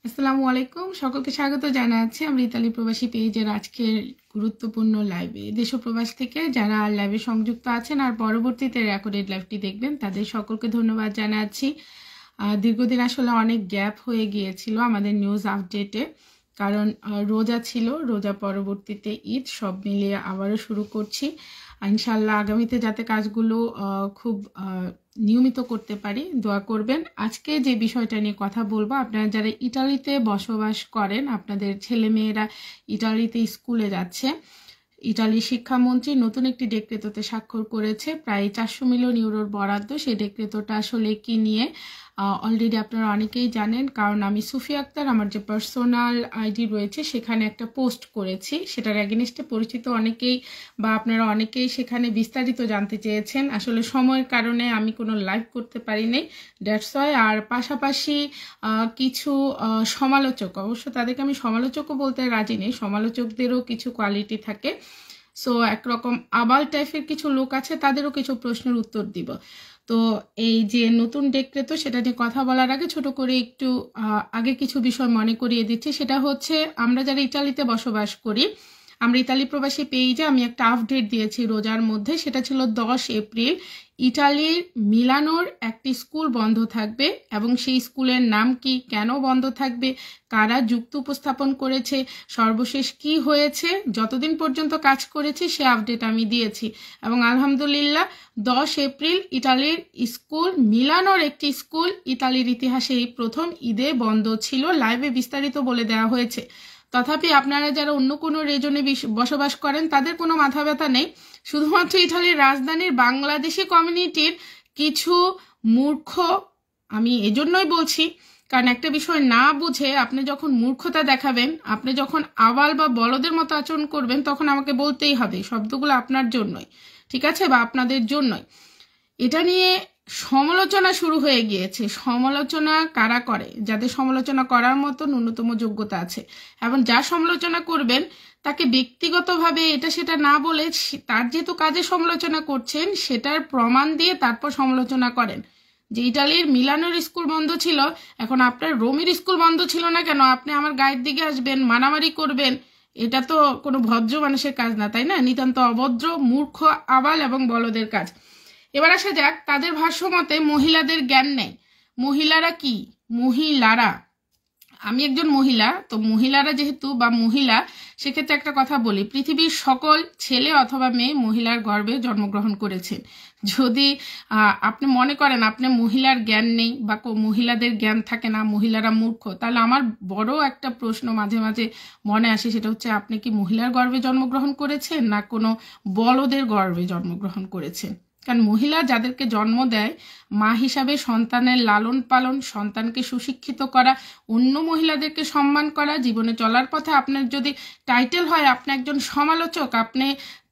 আসসালামু আলাইকুম, সকলকে স্বাগত জানাচ্ছি আমরা ইতালি প্রবাসী পেজের আজকের গুরুত্বপূর্ণ লাইভে। দেশ ও প্রবাস থেকে যারা লাইভে সংযুক্ত আছেন আর পরবর্তীতে রেকর্ডেড লাইভটি দেখবেন তাদের সকলকে ধন্যবাদ জানাচ্ছি। দীর্ঘদিন আসলে অনেক গ্যাপ হয়ে গিয়েছিল আমাদের নিউজ আপডেটে, কারণ রোজা ছিল, রোজা পরবর্তীতে ঈদ, সব মিলিয়ে আবারও শুরু করছি। ইনশাল্লাহ আগামীতে যাতে কাজগুলো খুব নিয়মিত করতে পারি, দোয়া করবেন। আজকে যে বিষয়টা নিয়ে কথা বলবো, আপনারা যারা ইটালিতে বসবাস করেন, আপনাদের ছেলেমেয়েরা ইটালিতে স্কুলে যাচ্ছে, ইটালির শিক্ষামন্ত্রী নতুন একটি ডেক্রেটোতে স্বাক্ষর করেছে, প্রায় 400 মিলিয়ন ইউরোর বরাদ্দ। সেই ডেক্রেটোটা আসলে কি নিয়ে অলরেডি আপনারা অনেকেই জানেন, কারণ আমি সুফিয়া আক্তার আমার যে পার্সোনাল আইডি রয়েছে সেখানে একটা পোস্ট করেছি, সেটার এগেনিস্টে পরিচিত অনেকেই বা আপনারা অনেকেই সেখানে বিস্তারিত জানতে চেয়েছেন। আসলে সময়ের কারণে আমি কোনো লাইভ করতে পারিনি, দ্যাটস ওয়াই। আর পাশাপাশি কিছু সমালোচক, অবশ্য তাদেরকে আমি সমালোচকও বলতে রাজি নেই, সমালোচকদেরও কিছু কোয়ালিটি থাকে। সো একরকম আবাল টাইপের কিছু লোক আছে, তাদেরও কিছু প্রশ্নের উত্তর দিব। তো এই যে নতুন ডেক্রেটো, সেটা নিয়ে কথা বলার আগে ছোট করে একটু আগে কিছু বিষয় মনে করিয়ে দিচ্ছি। সেটা হচ্ছে, আমরা যারা ইটালিতে বসবাস করি, আমরা ইতালি প্রবাসী পেজে আমি একটা আপডেট দিয়েছি রোজার মধ্যে, সেটা ছিল 10 এপ্রিল ইটালির মিলানোর একটি স্কুল বন্ধ থাকবে, এবং সেই স্কুলের নাম কি, কেন বন্ধ থাকবে, কারা যুক্ত উপস্থাপন করেছে, সর্বশেষ কি হয়েছে, যতদিন পর্যন্ত কাজ করেছি সে আপডেট আমি দিয়েছি। এবং আলহামদুলিল্লাহ 10 এপ্রিল ইটালির স্কুল, মিলানোর একটি স্কুল, ইতালির ইতিহাসে এই প্রথম ঈদে বন্ধ ছিল। লাইভে বিস্তারিত বলে দেওয়া হয়েছে। তথাপি আপনারা যারা অন্য কোনো রিজনে বসবাস করেন তাদের কোনো মাথা ব্যথা নেই, শুধুমাত্র ইটালির রাজধানীর বাংলাদেশি কমিউনিটির কিছু মূর্খ, আমি এজন্যই বলছি কারণ একটা বিষয় না বুঝে আপনি যখন মূর্খতা দেখাবেন, আপনি যখন আবাল বা বলদের মতো আচরণ করবেন, তখন আমাকে বলতেই হবে শব্দগুলো আপনার জন্যই, ঠিক আছে, বা আপনাদের জন্যই। এটা নিয়ে সমালোচনা শুরু হয়ে গিয়েছে। সমালোচনা কারা করে? যাদের সমালোচনা করার মতো ন্যূনতম যোগ্যতা আছে, এবং যা সমালোচনা করবেন তাকে ব্যক্তিগতভাবে এটা সেটা না বলে তার যেহেতু কাজে সমালোচনা করছেন সেটার প্রমাণ দিয়ে তারপর সমালোচনা করেন। যে ইটালির মিলানোর স্কুল বন্ধ ছিল, এখন আপনার রোমের স্কুল বন্ধ ছিল না কেন আপনি আমার গায়ের দিকে আসবেন, মারামারি করবেন? এটা তো কোনো ভদ্র মানুষের কাজ না, তাই না? নিতান্ত অভদ্র, মূর্খ, আবাল এবং বলদের কাজ। এবার আসা যাক, তাদের ভাষ্য মতে মহিলাদের জ্ঞান নেই। মহিলারা কি? মহিলারা, আমি একজন মহিলা, তো মহিলারা যেহেতু বা মহিলা, সেক্ষেত্রে একটা কথা বলি, পৃথিবীর সকল ছেলে অথবা মেয়ে মহিলার গর্ভে জন্মগ্রহণ করেছেন। যদি আপনি মনে করেন আপনি মহিলার জ্ঞান নেই বা মহিলাদের জ্ঞান থাকে না, মহিলারা মূর্খ, তাহলে আমার বড় একটা প্রশ্ন মাঝে মাঝে মনে আসে, সেটা হচ্ছে আপনি কি মহিলার গর্ভে জন্মগ্রহণ করেছেন না কোনো বলদের গর্ভে জন্মগ্রহণ করেছেন? কারণ মহিলা যাদেরকে জন্ম দেয়, মা হিসাবে সন্তানের লালন পালন, সন্তানকে সুশিক্ষিত করা, অন্য মহিলাদেরকে সম্মান করা, জীবনে চলার পথে আপনার যদি টাইটেল হয় আপনি একজন সমালোচক, আপনি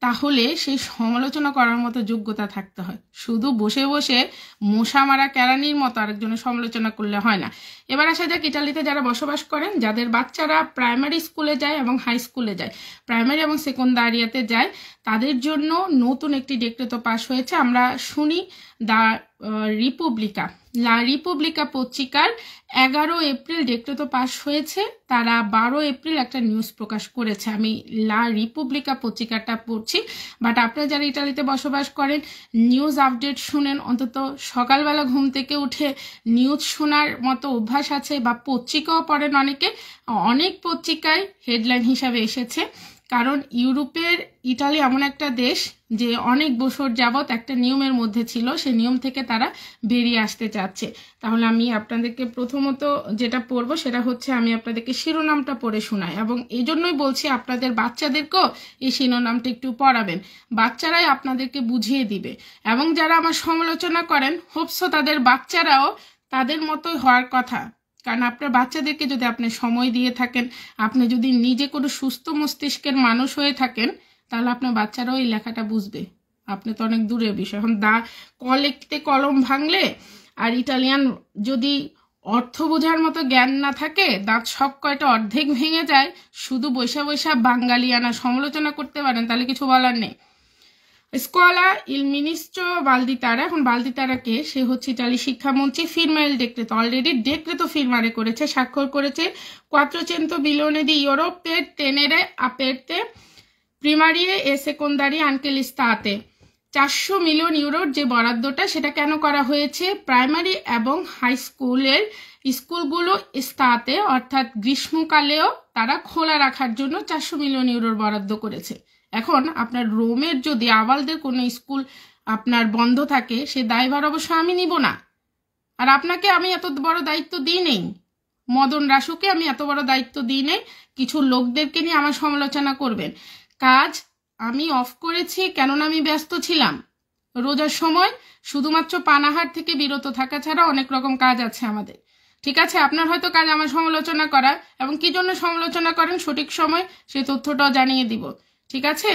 তাহলে সেই সমালোচনা করার মতো যোগ্যতা থাকতে হয়। শুধু বসে বসে মশা মারা কেরানির মতো আরেকজনের সমালোচনা করলে হয় না। এবার আসা যাক, ইটালিতে যারা বসবাস করেন, যাদের বাচ্চারা প্রাইমারি স্কুলে যায় এবং হাই স্কুলে যায়, প্রাইমারি এবং সেকেন্ডারিয়াতে যায়, তাদের জন্য নতুন একটি ডেক্রেটো পাস হয়েছে। আমরা শুনি দা রিপাবলিকা, লা রিপাবলিকা পত্রিকার 11 এপ্রিল ডেক্রেটো পাস হয়েছে। তারা 12 এপ্রিল একটা নিউজ প্রকাশ করেছে। আমি লা রিপাবলিকা পত্রিকাটা পড়ছি, বাট আপনারা যারা ইটালিতে বসবাস করেন নিউজ আপডেট শুনেন, অন্তত সকালবেলা ঘুম থেকে উঠে নিউজ শোনার মতো অভ্যাস আছে, বা পত্রিকাও পড়েন অনেকে। অনেক পত্রিকায় হেডলাইন হিসাবে এসেছে, কারণ ইউরোপের ইটালি এমন একটা দেশ যে অনেক বছর যাবৎ একটা নিয়মের মধ্যে ছিল, সেই নিয়ম থেকে তারা বেরিয়ে আসতে চাচ্ছে। তাহলে আমি আপনাদেরকে প্রথমত যেটা পড়বো সেটা হচ্ছে, আমি আপনাদেরকে শিরোনামটা পড়ে শোনাই, এবং এই জন্যই বলছি আপনাদের বাচ্চাদেরকেও এই শিরোনামটা একটু পড়াবেন, বাচ্চারাই আপনাদেরকে বুঝিয়ে দিবে। এবং যারা আমার সমালোচনা করেন, হোপসো তাদের বাচ্চারাও তাদের মতোই হওয়ার কথা, কারণ আপনার বাচ্চাদেরকে যদি আপনি সময় দিয়ে থাকেন, আপনি যদি নিজে কোনো সুস্থ মস্তিষ্কের মানুষ হয়ে থাকেন, তাহলে আপনার বাচ্চারাও এই লেখাটা বুঝবে। আপনি তো অনেক দূরের বিষয়। এখন কলেক্টে কলম ভাঙলে আর ইটালিয়ান যদি অর্থ বোঝার মতো জ্ঞান না থাকে, দাঁত সব কয়টা অর্ধেক ভেঙে যায়, শুধু বৈশা বৈশা বাঙালিয়ানা সমালোচনা করতে পারেন, তাহলে কিছু বলার নেই। স্কোয়ালা ইল মিনিস্ট্রো বালদিতারা, এখন বালদিতারাকে, সে হচ্ছে ইটালি শিক্ষামন্ত্রী, ফিরমা ইল ডেক্রেতো, অলরেডি ডেক্রেতো ফিরমারে করেছে, স্বাক্ষর করেছে, 400 milioni di euro per tenere aperte primarie e secondarie anche l'estate। 400 million ইউরোর যে বরাদ্দটা সেটা কেন করা হয়েছে, প্রাইমারি এবং হাই স্কুলের স্কুলগুলো স্তাতে অর্থাৎ গ্রীষ্মকালেও তারা খোলা রাখার জন্য 400 মিলিয়ন ইউরোর বরাদ্দ করেছে। এখন আপনার রোমের যদি আওয়ালদের কোনো স্কুল আপনার বন্ধ থাকে, সে দায়ভার অবশ্য আমি নিব না, আর আপনাকে আমি এত বড় দায়িত্ব দিই নেই, মদন রাসুকে আমি এত বড় দায়িত্ব দিই নেই, কিছু লোকদেরকে নিয়ে আমার সমালোচনা করবেন। কাজ আমি অফ করেছি, কেননা আমি ব্যস্ত ছিলাম রোজার সময়, শুধুমাত্র পানাহার থেকে বিরত থাকা ছাড়া অনেক রকম কাজ আছে আমাদের। ঠিক আছে, আপনার হয়তো কাজ আমার সমালোচনা করা, এবং কি জন্য সমালোচনা করেন সঠিক সময় সেই তথ্যটাও জানিয়ে দিব। ঠিক আছে,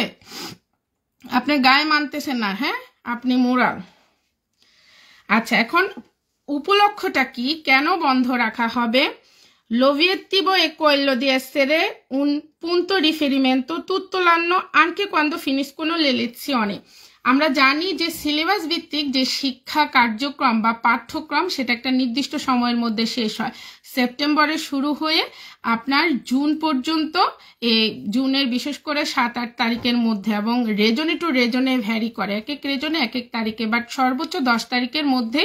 আপনি গায়ে মানতেছেন না, হ্যাঁ আপনি মোরাল। আচ্ছা, এখন উপলক্ষটা কি, কেন বন্ধ রাখা হবে? L'obiettivo è quello di essere un punto riferimento tutto l'anno anche quando finiscono le lezioni। আমরা জানি যে সিলেবাস ভিত্তিক যে শিক্ষা কার্যক্রম বা পাঠ্যক্রম সেটা একটা নির্দিষ্ট সময়ের মধ্যে শেষ হয়, সেপ্টেম্বরে শুরু হয়ে আপনার জুন পর্যন্ত, এই জুনের বিশেষ করে 7-8 তারিখের মধ্যে, এবং রেজনে টু রেজনে ভ্যারি করে, এক এক রেজনে এক এক তারিখে, বাট সর্বোচ্চ 10 তারিখের মধ্যে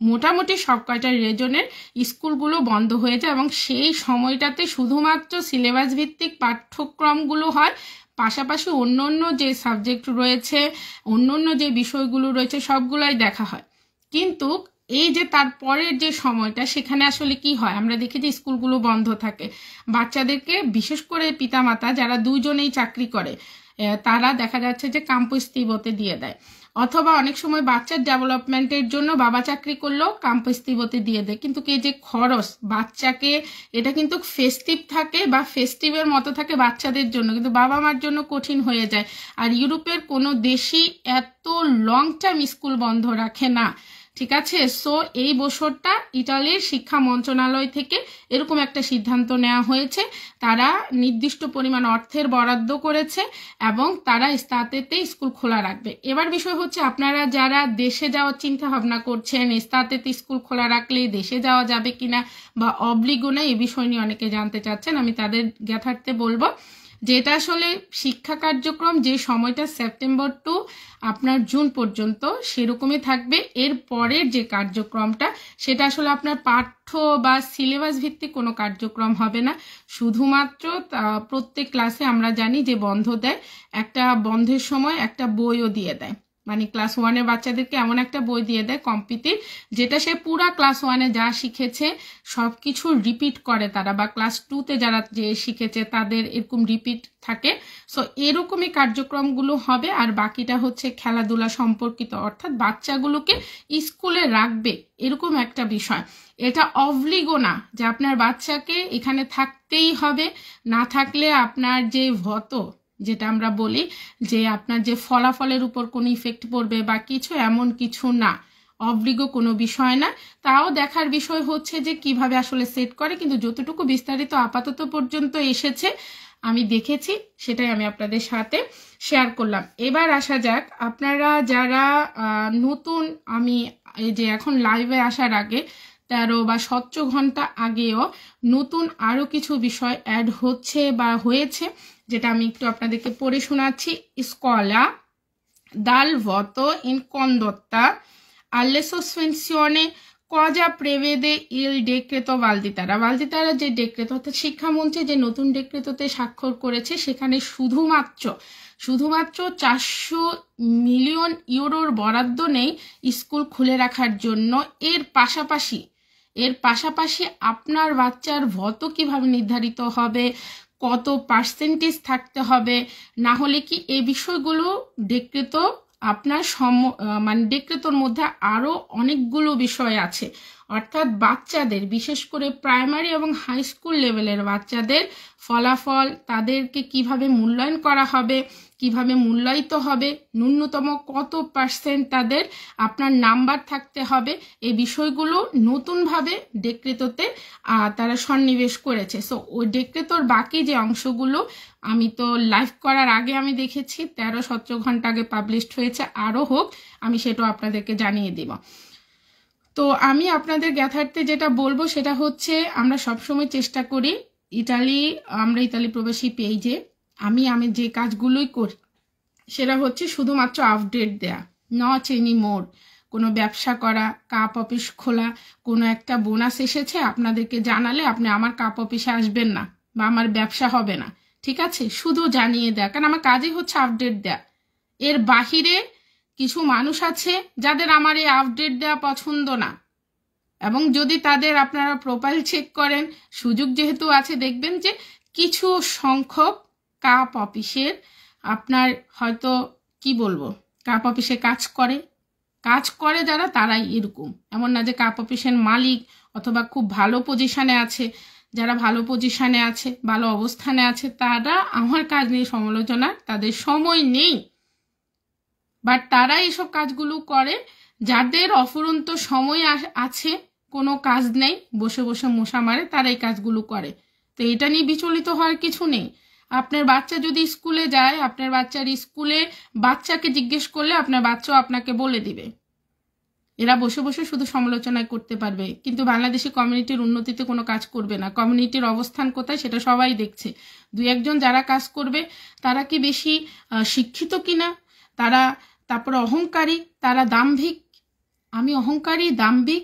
মোটামুটি সব কয়টা রেজনের স্কুলগুলো বন্ধ হয়ে যায়, এবং সেই সময়টাতে শুধুমাত্র সিলেবাস ভিত্তিক পাঠ্যক্রমগুলো হয়, পাশাপাশি অন্য অন্য যে সাবজেক্ট রয়েছে, অন্য অন্য যে বিষয়গুলো রয়েছে সবগুলাই দেখা হয়। কিন্তু এই যে তারপরের যে সময়টা, সেখানে আসলে কি হয়, আমরা দেখি যে স্কুলগুলো বন্ধ থাকে, বাচ্চাদেরকে বিশেষ করে পিতামাতা যারা দুইজনেই চাকরি করে তারা দেখা যাচ্ছে যে কাম্পস্তিবতে দিয়ে দেয়, অথবা অনেক সময় বাচ্চার ডেভেলপমেন্টের জন্য বাবা চাকরি করলেও কাম্পস্তিবতে দিয়ে দেয়। কিন্তু এই যে খরচ বাচ্চাকে, এটা কিন্তু ফেস্টিভ থাকে বা ফেস্টিভের মতো থাকে বাচ্চাদের জন্য, কিন্তু বাবা মার জন্য কঠিন হয়ে যায়। আর ইউরোপের কোনো দেশই এত লং টাইম স্কুল বন্ধ রাখে না। ঠিক আছে, সো এই বছরটা ইটালির শিক্ষা মন্ত্রণালয় থেকে এরকম একটা সিদ্ধান্ত নেওয়া হয়েছে, তারা নির্দিষ্ট পরিমাণ অর্থের বরাদ্দ করেছে এবং তারা স্তাতেতে স্কুল খোলা রাখবে। এবার বিষয় হচ্ছে, আপনারা যারা দেশে যাওয়ার চিন্তা ভাবনা করছেন, স্তাতেতে স্কুল খোলা রাখলে দেশে যাওয়া যাবে কিনা বা অবলিগো না, এই বিষয় নিয়ে অনেকে জানতে চাচ্ছেন। আমি তাদের জ্ঞাতার্থে বলবো যেটা আসলে শিক্ষা কার্যক্রম যে সময়টা সেপ্টেম্বর টু আপনার জুন পর্যন্ত সেরকমই থাকবে। এর পরের যে কার্যক্রমটা সেটা আসলে আপনার পাঠ্য বা সিলেবাস ভিত্তিক কোনো কার্যক্রম হবে না, শুধুমাত্র প্রত্যেক ক্লাসে আমরা জানি যে বন্ধ দেয়, একটা বন্ধের সময় একটা বইও দিয়ে দেয়, মানে ক্লাস 1-এর বাচ্চাদেরকে এমন একটা বই দিয়ে দেয় কম্পিটিভ, যেটা সে পুরা ক্লাস 1-এ যা শিখেছে সব কিছু রিপিট করে তারা, বা ক্লাস 2-তে যারা যে শিখেছে তাদের এরকম রিপিট থাকে। সো এরকমই কার্যক্রমগুলো হবে, আর বাকিটা হচ্ছে খেলাধুলা সম্পর্কিত, অর্থাৎ বাচ্চাগুলোকে স্কুলে রাখবে এরকম একটা বিষয়। এটা অবলিগো না যে আপনার বাচ্চাকে এখানে থাকতেই হবে, না থাকলে আপনার যে ভত, যেটা আমরা বলি যে আপনার যে ফলাফলের উপর কোনো ইফেক্ট পড়বে বা কিছু, এমন কিছু না, অবলিগো কোনো বিষয় না। তাও দেখার বিষয় হচ্ছে যে কিভাবে আসলে সেট করে, কিন্তু যতটুকু বিস্তারিত আপাতত পর্যন্ত এসেছে আমি দেখেছি সেটাই আমি আপনাদের সাথে শেয়ার করলাম। এবার আসা যাক, আপনারা যারা নতুন, আমি এই যে এখন লাইভে আসার আগে 13 বা 17 ঘন্টা আগেও নতুন আরও কিছু বিষয় অ্যাড হচ্ছে বা হয়েছে, যেটা আমি একটু আপনাদেরকে পড়ে শোনাচ্ছি। স্কোলা dal voto in condotta alle sospensione cosa prevede il decreto Valditara। ভালদিতারা যে ডেক্রেতো, অর্থাৎ শিক্ষামন্ত্রী যে নতুন ডেক্রেতোতে স্বাক্ষর করেছে, সেখানে শুধুমাত্র 400 মিলিয়ন ইউরোর বরাদ্দ নেই স্কুল খুলে রাখার জন্য। এর পাশাপাশি আপনার বাচ্চার ভত কিভাবে নির্ধারিত হবে, কত পার্সেন্টেজ থাকতে হবে, না হলে কি, এই বিষয়গুলো ডেক্রেতো আপনার মানে ডেক্রেতোর মধ্যে আরও অনেকগুলো বিষয় আছে, অর্থাৎ বাচ্চাদের, বিশেষ করে প্রাইমারি এবং হাই স্কুল লেভেলের বাচ্চাদের ফলাফল, তাদেরকে কিভাবে মূল্যায়ন করা হবে, কিভাবে মূল্যায়িত হবে, ন্যূনতম কত % তাদের আপনার নাম্বার থাকতে হবে, এই বিষয়গুলো নতুনভাবে ডেক্রেতোতে তারা সন্নিবেশ করেছে। সো ওই ডেক্রেতোর বাকি যে অংশগুলো আমি তো লাইভ করার আগে আমি দেখেছি, 13-17 ঘন্টা আগে পাবলিশড হয়েছে, আরও হোক আমি সেটাও আপনাদেরকে জানিয়ে দিব। তো আমি আপনাদের জ্ঞাতার্থে যেটা বলবো সেটা হচ্ছে, আমরা সবসময় চেষ্টা করি আমরা ইতালি প্রবাসী পেজে আমি যে কাজগুলোই করি সেটা হচ্ছে শুধুমাত্র আপডেট দেয়া, নট এনি মোর। কোনো ব্যবসা করা, কাপ অফিস খোলা, কোনো একটা বোনাস এসেছে আপনাদেরকে জানালে আপনি আমার কাপ অফিসে আসবেন না বা আমার ব্যবসা হবে না, ঠিক আছে? শুধু জানিয়ে দেয়া, কারণ আমার কাজই হচ্ছে আপডেট দেয়া। এর বাহিরে কিছু মানুষ আছে যাদের আমার এই আপডেট দেওয়া পছন্দ না, এবং যদি তাদের আপনারা প্রোফাইল চেক করেন, সুযোগ যেহেতু আছে, দেখবেন যে কিছু সংখ্যক কাপ অফিসের আপনার হয়তো কি বলবো, কাপ অফিসে কাজ করে যারা, তারাই এরকম। এমন না যে কাপ অফিসের মালিক অথবা খুব ভালো পজিশনে আছে, যারা ভালো পজিশনে আছে, ভালো অবস্থানে আছে, তারা আমার কাজ নিয়ে সমালোচনা, তাদের সময় নেই। বাট তারা এইসব কাজগুলো করে যাদের অফুরন্ত সময় আছে, কোনো কাজ নেই, বসে বসে মশা মারে, তারা এই কাজগুলো করে। তো এটা নিয়ে বিচলিত হওয়ার কিছু নেই। আপনার বাচ্চা যদি স্কুলে যায়, আপনার বাচ্চার স্কুলে বাচ্চাকে জিজ্ঞেস করলে আপনার বাচ্চাও আপনাকে বলে দিবে। এরা বসে বসে শুধু সমালোচনায় করতে পারবে, কিন্তু বাংলাদেশি কমিউনিটির উন্নতিতে কোনো কাজ করবে না। কমিউনিটির অবস্থান কোথায় সেটা সবাই দেখছে। 2-1 যারা কাজ করবে তারা কি বেশি শিক্ষিত কিনা, তারপরে অহংকারী, তারা দাম্ভিক। আমি অহংকারী, দাম্ভিক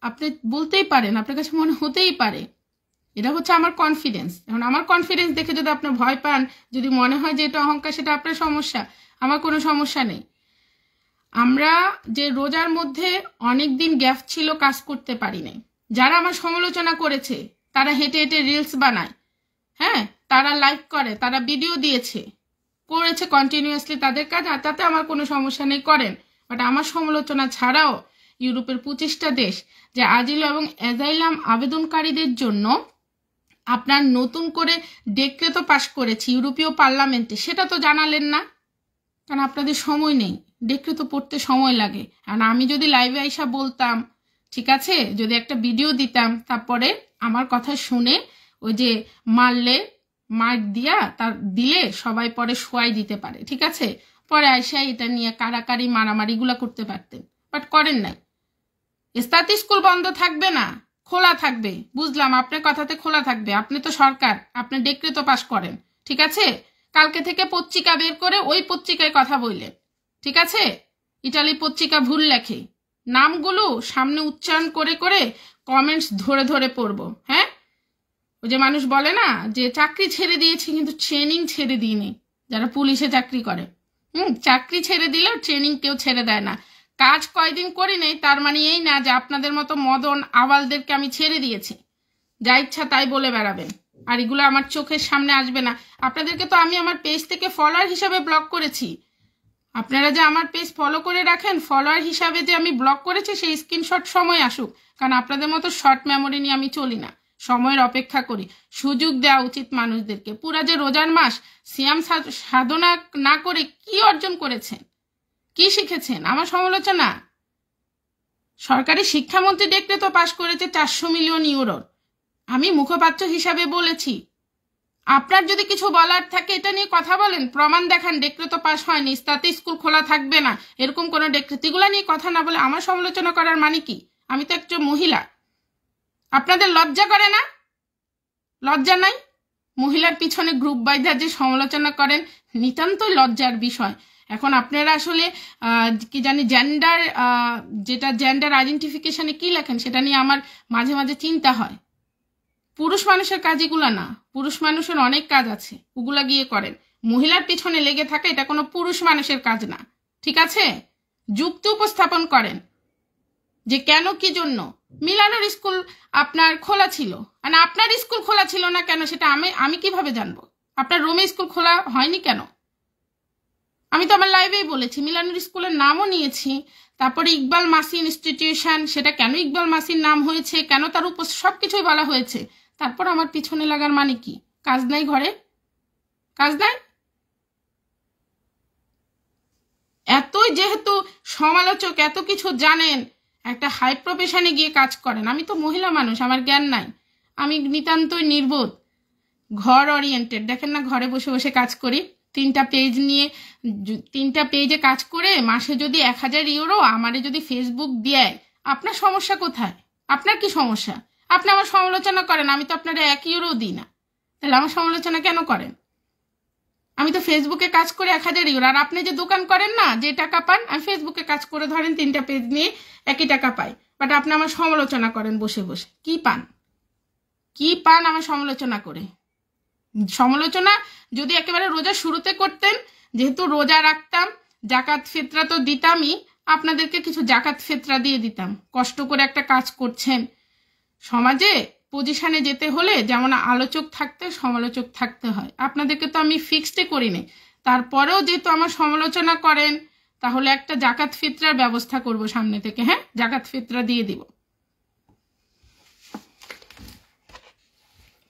আপনি বলতেই পারেন, আপনার কাছে মনে হতেই পারে। এটা হচ্ছে আমার কনফিডেন্স। এখন আমার কনফিডেন্স দেখে যদি আপনি ভয় পান, যদি মনে হয় যে এটা অহংকার, সেটা আপনার সমস্যা, আমার কোনো সমস্যা নেই। আমরা যে রোজার মধ্যে অনেক দিন গ্যাপ ছিল, কাজ করতে পারি নাই, যারা আমার সমালোচনা করেছে তারা হেঁটে হেঁটে রিলস বানায়, হ্যাঁ, তারা লাইভ করে, তারা ভিডিও করেছে কন্টিনিউয়াসলি তাদের কাজ, আর তাতে আমার কোনো সমস্যা নেই, করেন। বাট আমার সমালোচনা ছাড়াও ইউরোপের 25টা দেশ যে আজিল এবং অ্যাজাইলাম আবেদনকারীদের জন্য আপনার নতুন করে ডেক্রেতো পাশ করেছে ইউরোপীয় পার্লামেন্টে, সেটা তো জানালেন না, কারণ আপনাদের সময় নেই। ডেক্রেতো পড়তে সময় লাগে। আর আমি যদি লাইভে আইসা বলতাম, ঠিক আছে, যদি একটা ভিডিও দিতাম, তারপরে আমার কথা শুনে ওই যে মার দিলে সবাই পরে শোয়াই দিতে পারে, ঠিক আছে, পরে আইসা এটা নিয়ে কারাকারি মারামারিগুলা করতে পারতেন, বাট করেন নাই। স্থায়ী স্কুল বন্ধ থাকবে না, খোলা থাকবে, বুঝলাম, আপনার কথাতে খোলা থাকবে। আপনি তো সরকার, আপনি ডেক্রেতো পাস করেন, ঠিক আছে? কালকে থেকে পত্রিকা বের করে ওই পত্রিকায় কথা বললেন, ঠিক আছে? ইটালি পত্রিকা ভুল লেখে, নামগুলো সামনে উচ্চারণ করে করে কমেন্টস ধরে ধরে পড়বো। হ্যাঁ, ওই যে মানুষ বলে না যে চাকরি ছেড়ে দিয়েছি কিন্তু ট্রেনিং ছেড়ে দিইনি, যারা পুলিশে চাকরি করে, চাকরি ছেড়ে দিলেও ট্রেনিং কেউ ছেড়ে দেয় না। কাজ কয়দিন করি নেই তার মানে এই না যে আপনাদের মতো মদন আওয়ালদেরকে আমি ছেড়ে দিয়েছি, যা ইচ্ছা তাই বলে বেড়াবেন, আর এগুলো আমার চোখের সামনে আসবে না। আপনাদেরকে তো আমি আমার পেজ থেকে ফলোয়ার হিসাবে ব্লক করেছি। আপনারা যে আমার পেজ ফলো করে রাখেন, ফলোয়ার হিসাবে যে আমি ব্লক করেছি সেই স্ক্রিনশট সময় আসুক, কারণ আপনাদের মতো শর্ট মেমোরি নিয়ে আমি চলি না, সময়ের অপেক্ষা করি। সুযোগ দেওয়া উচিত মানুষদেরকে। পুরা যে রোজার মাস সিয়াম সাধনা না করে কি অর্জন করেছেন, কি শিখেছেন? আমার সমালোচনা। সরকারি শিক্ষামন্ত্রী ডেক্রেতো পাশ করেছে 400 মিলিয়ন ইউরোর। আমি মুখপাত্র হিসাবে বলেছি, আপনার যদি কিছু বলার থাকে এটা নিয়ে কথা বলেন, প্রমাণ দেখান ডেক্রেতো পাস হয়নি, স্থায়ী স্কুল খোলা থাকবে না, এরকম কোনো ডেক্রেতো, এগুলো নিয়ে কথা না বলে আমার সমালোচনা করার মানে কি? আমি তো একজন মহিলা, আপনাদের লজ্জা করে না? লজ্জা নাই? মহিলার পিছনে গ্রুপ বাইধা যে সমালোচনা করেন, নিতান্তই লজ্জার বিষয়। এখন আপনারা আসলে কি জানি জেন্ডার আইডেন্টিফিকেশনে কি লেখেন সেটা নিয়ে আমার মাঝে মাঝে চিন্তা হয়। পুরুষ মানুষের কাজ এগুলা না, পুরুষ মানুষের অনেক কাজ আছে, ওগুলা গিয়ে করেন। মহিলার পিছনে লেগে থাকে এটা কোনো পুরুষ মানুষের কাজ না, ঠিক আছে? যুক্তি উপস্থাপন করেন যে কেন কি জন্য মিলানোর স্কুল আপনার খোলা ছিল, আর আপনার স্কুল খোলা ছিল না কেন সেটা আমি কিভাবে জানবো? আপনার রোমে স্কুল খোলা হয়নি কেন? আমি তো আমার লাইভেই বলেছি, মিলানোর স্কুলের নামও নিয়েছি। তারপরে ইকবাল মাসি ইনস্টিটিউশন, সেটা কেন ইকবাল মাসির নাম হয়েছে, কেন তার উপর সবকিছুই বলা হয়েছে। তারপর আমার পিছনে লাগার মানে কি? কাজ নাই ঘরে, কাজ নাই। এতই যেহেতু সমালোচক, এত কিছু জানেন, একটা হাই প্রফেশনে গিয়ে কাজ করেন। আমি তো মহিলা মানুষ, আমার জ্ঞান নাই, আমি নিতান্তই নির্বোধ, ঘর ওরিয়েন্টেড। দেখেন না, ঘরে বসে বসে কাজ করি, 3টা পেজ নিয়ে, 3টা পেজে কাজ করে মাসে যদি 1000 ইউরো আমারে যদি ফেসবুক দেয়, আপনার সমস্যা কোথায়? আপনার কি সমস্যা? আপনি আমার সমালোচনা করেন, আমি তো আপনারা 1 ইউরো দিই না, তাহলে আমার সমালোচনা কেন করেন? আমি তো ফেসবুকে কাজ করে 1000 ইউরো, আর আপনি যে দোকান করেন না, যে টাকা পান, আমি ফেসবুকে কাজ করে ধরেন 3টা পেজ নিয়ে একই টাকা পাই, বাট আপনি আমার সমালোচনা করেন বসে বসে। কি পান? কি পান আমার সমালোচনা করে? সমালোচনা যদি একেবারে রোজা শুরুতে করতেন, যেহেতু রোজা রাখতাম, জাকাত ফিতরা তো দিতামই, আপনাদেরকে কিছু জাকাত ফিতরা দিয়ে দিতাম। কষ্ট করে একটা কাজ করছেন, সমাজে পজিশনে যেতে হলে যেমন আলোচক থাকতে সমালোচক থাকতে হয়, আপনাদেরকে তো আমি ফিক্সডে করিনি। তারপরেও যেহেতু আমার সমালোচনা করেন, তাহলে একটা জাকাত ফিতরার ব্যবস্থা করব সামনে থেকে। হ্যাঁ, জাকাত ফিতরা দিয়ে দিব।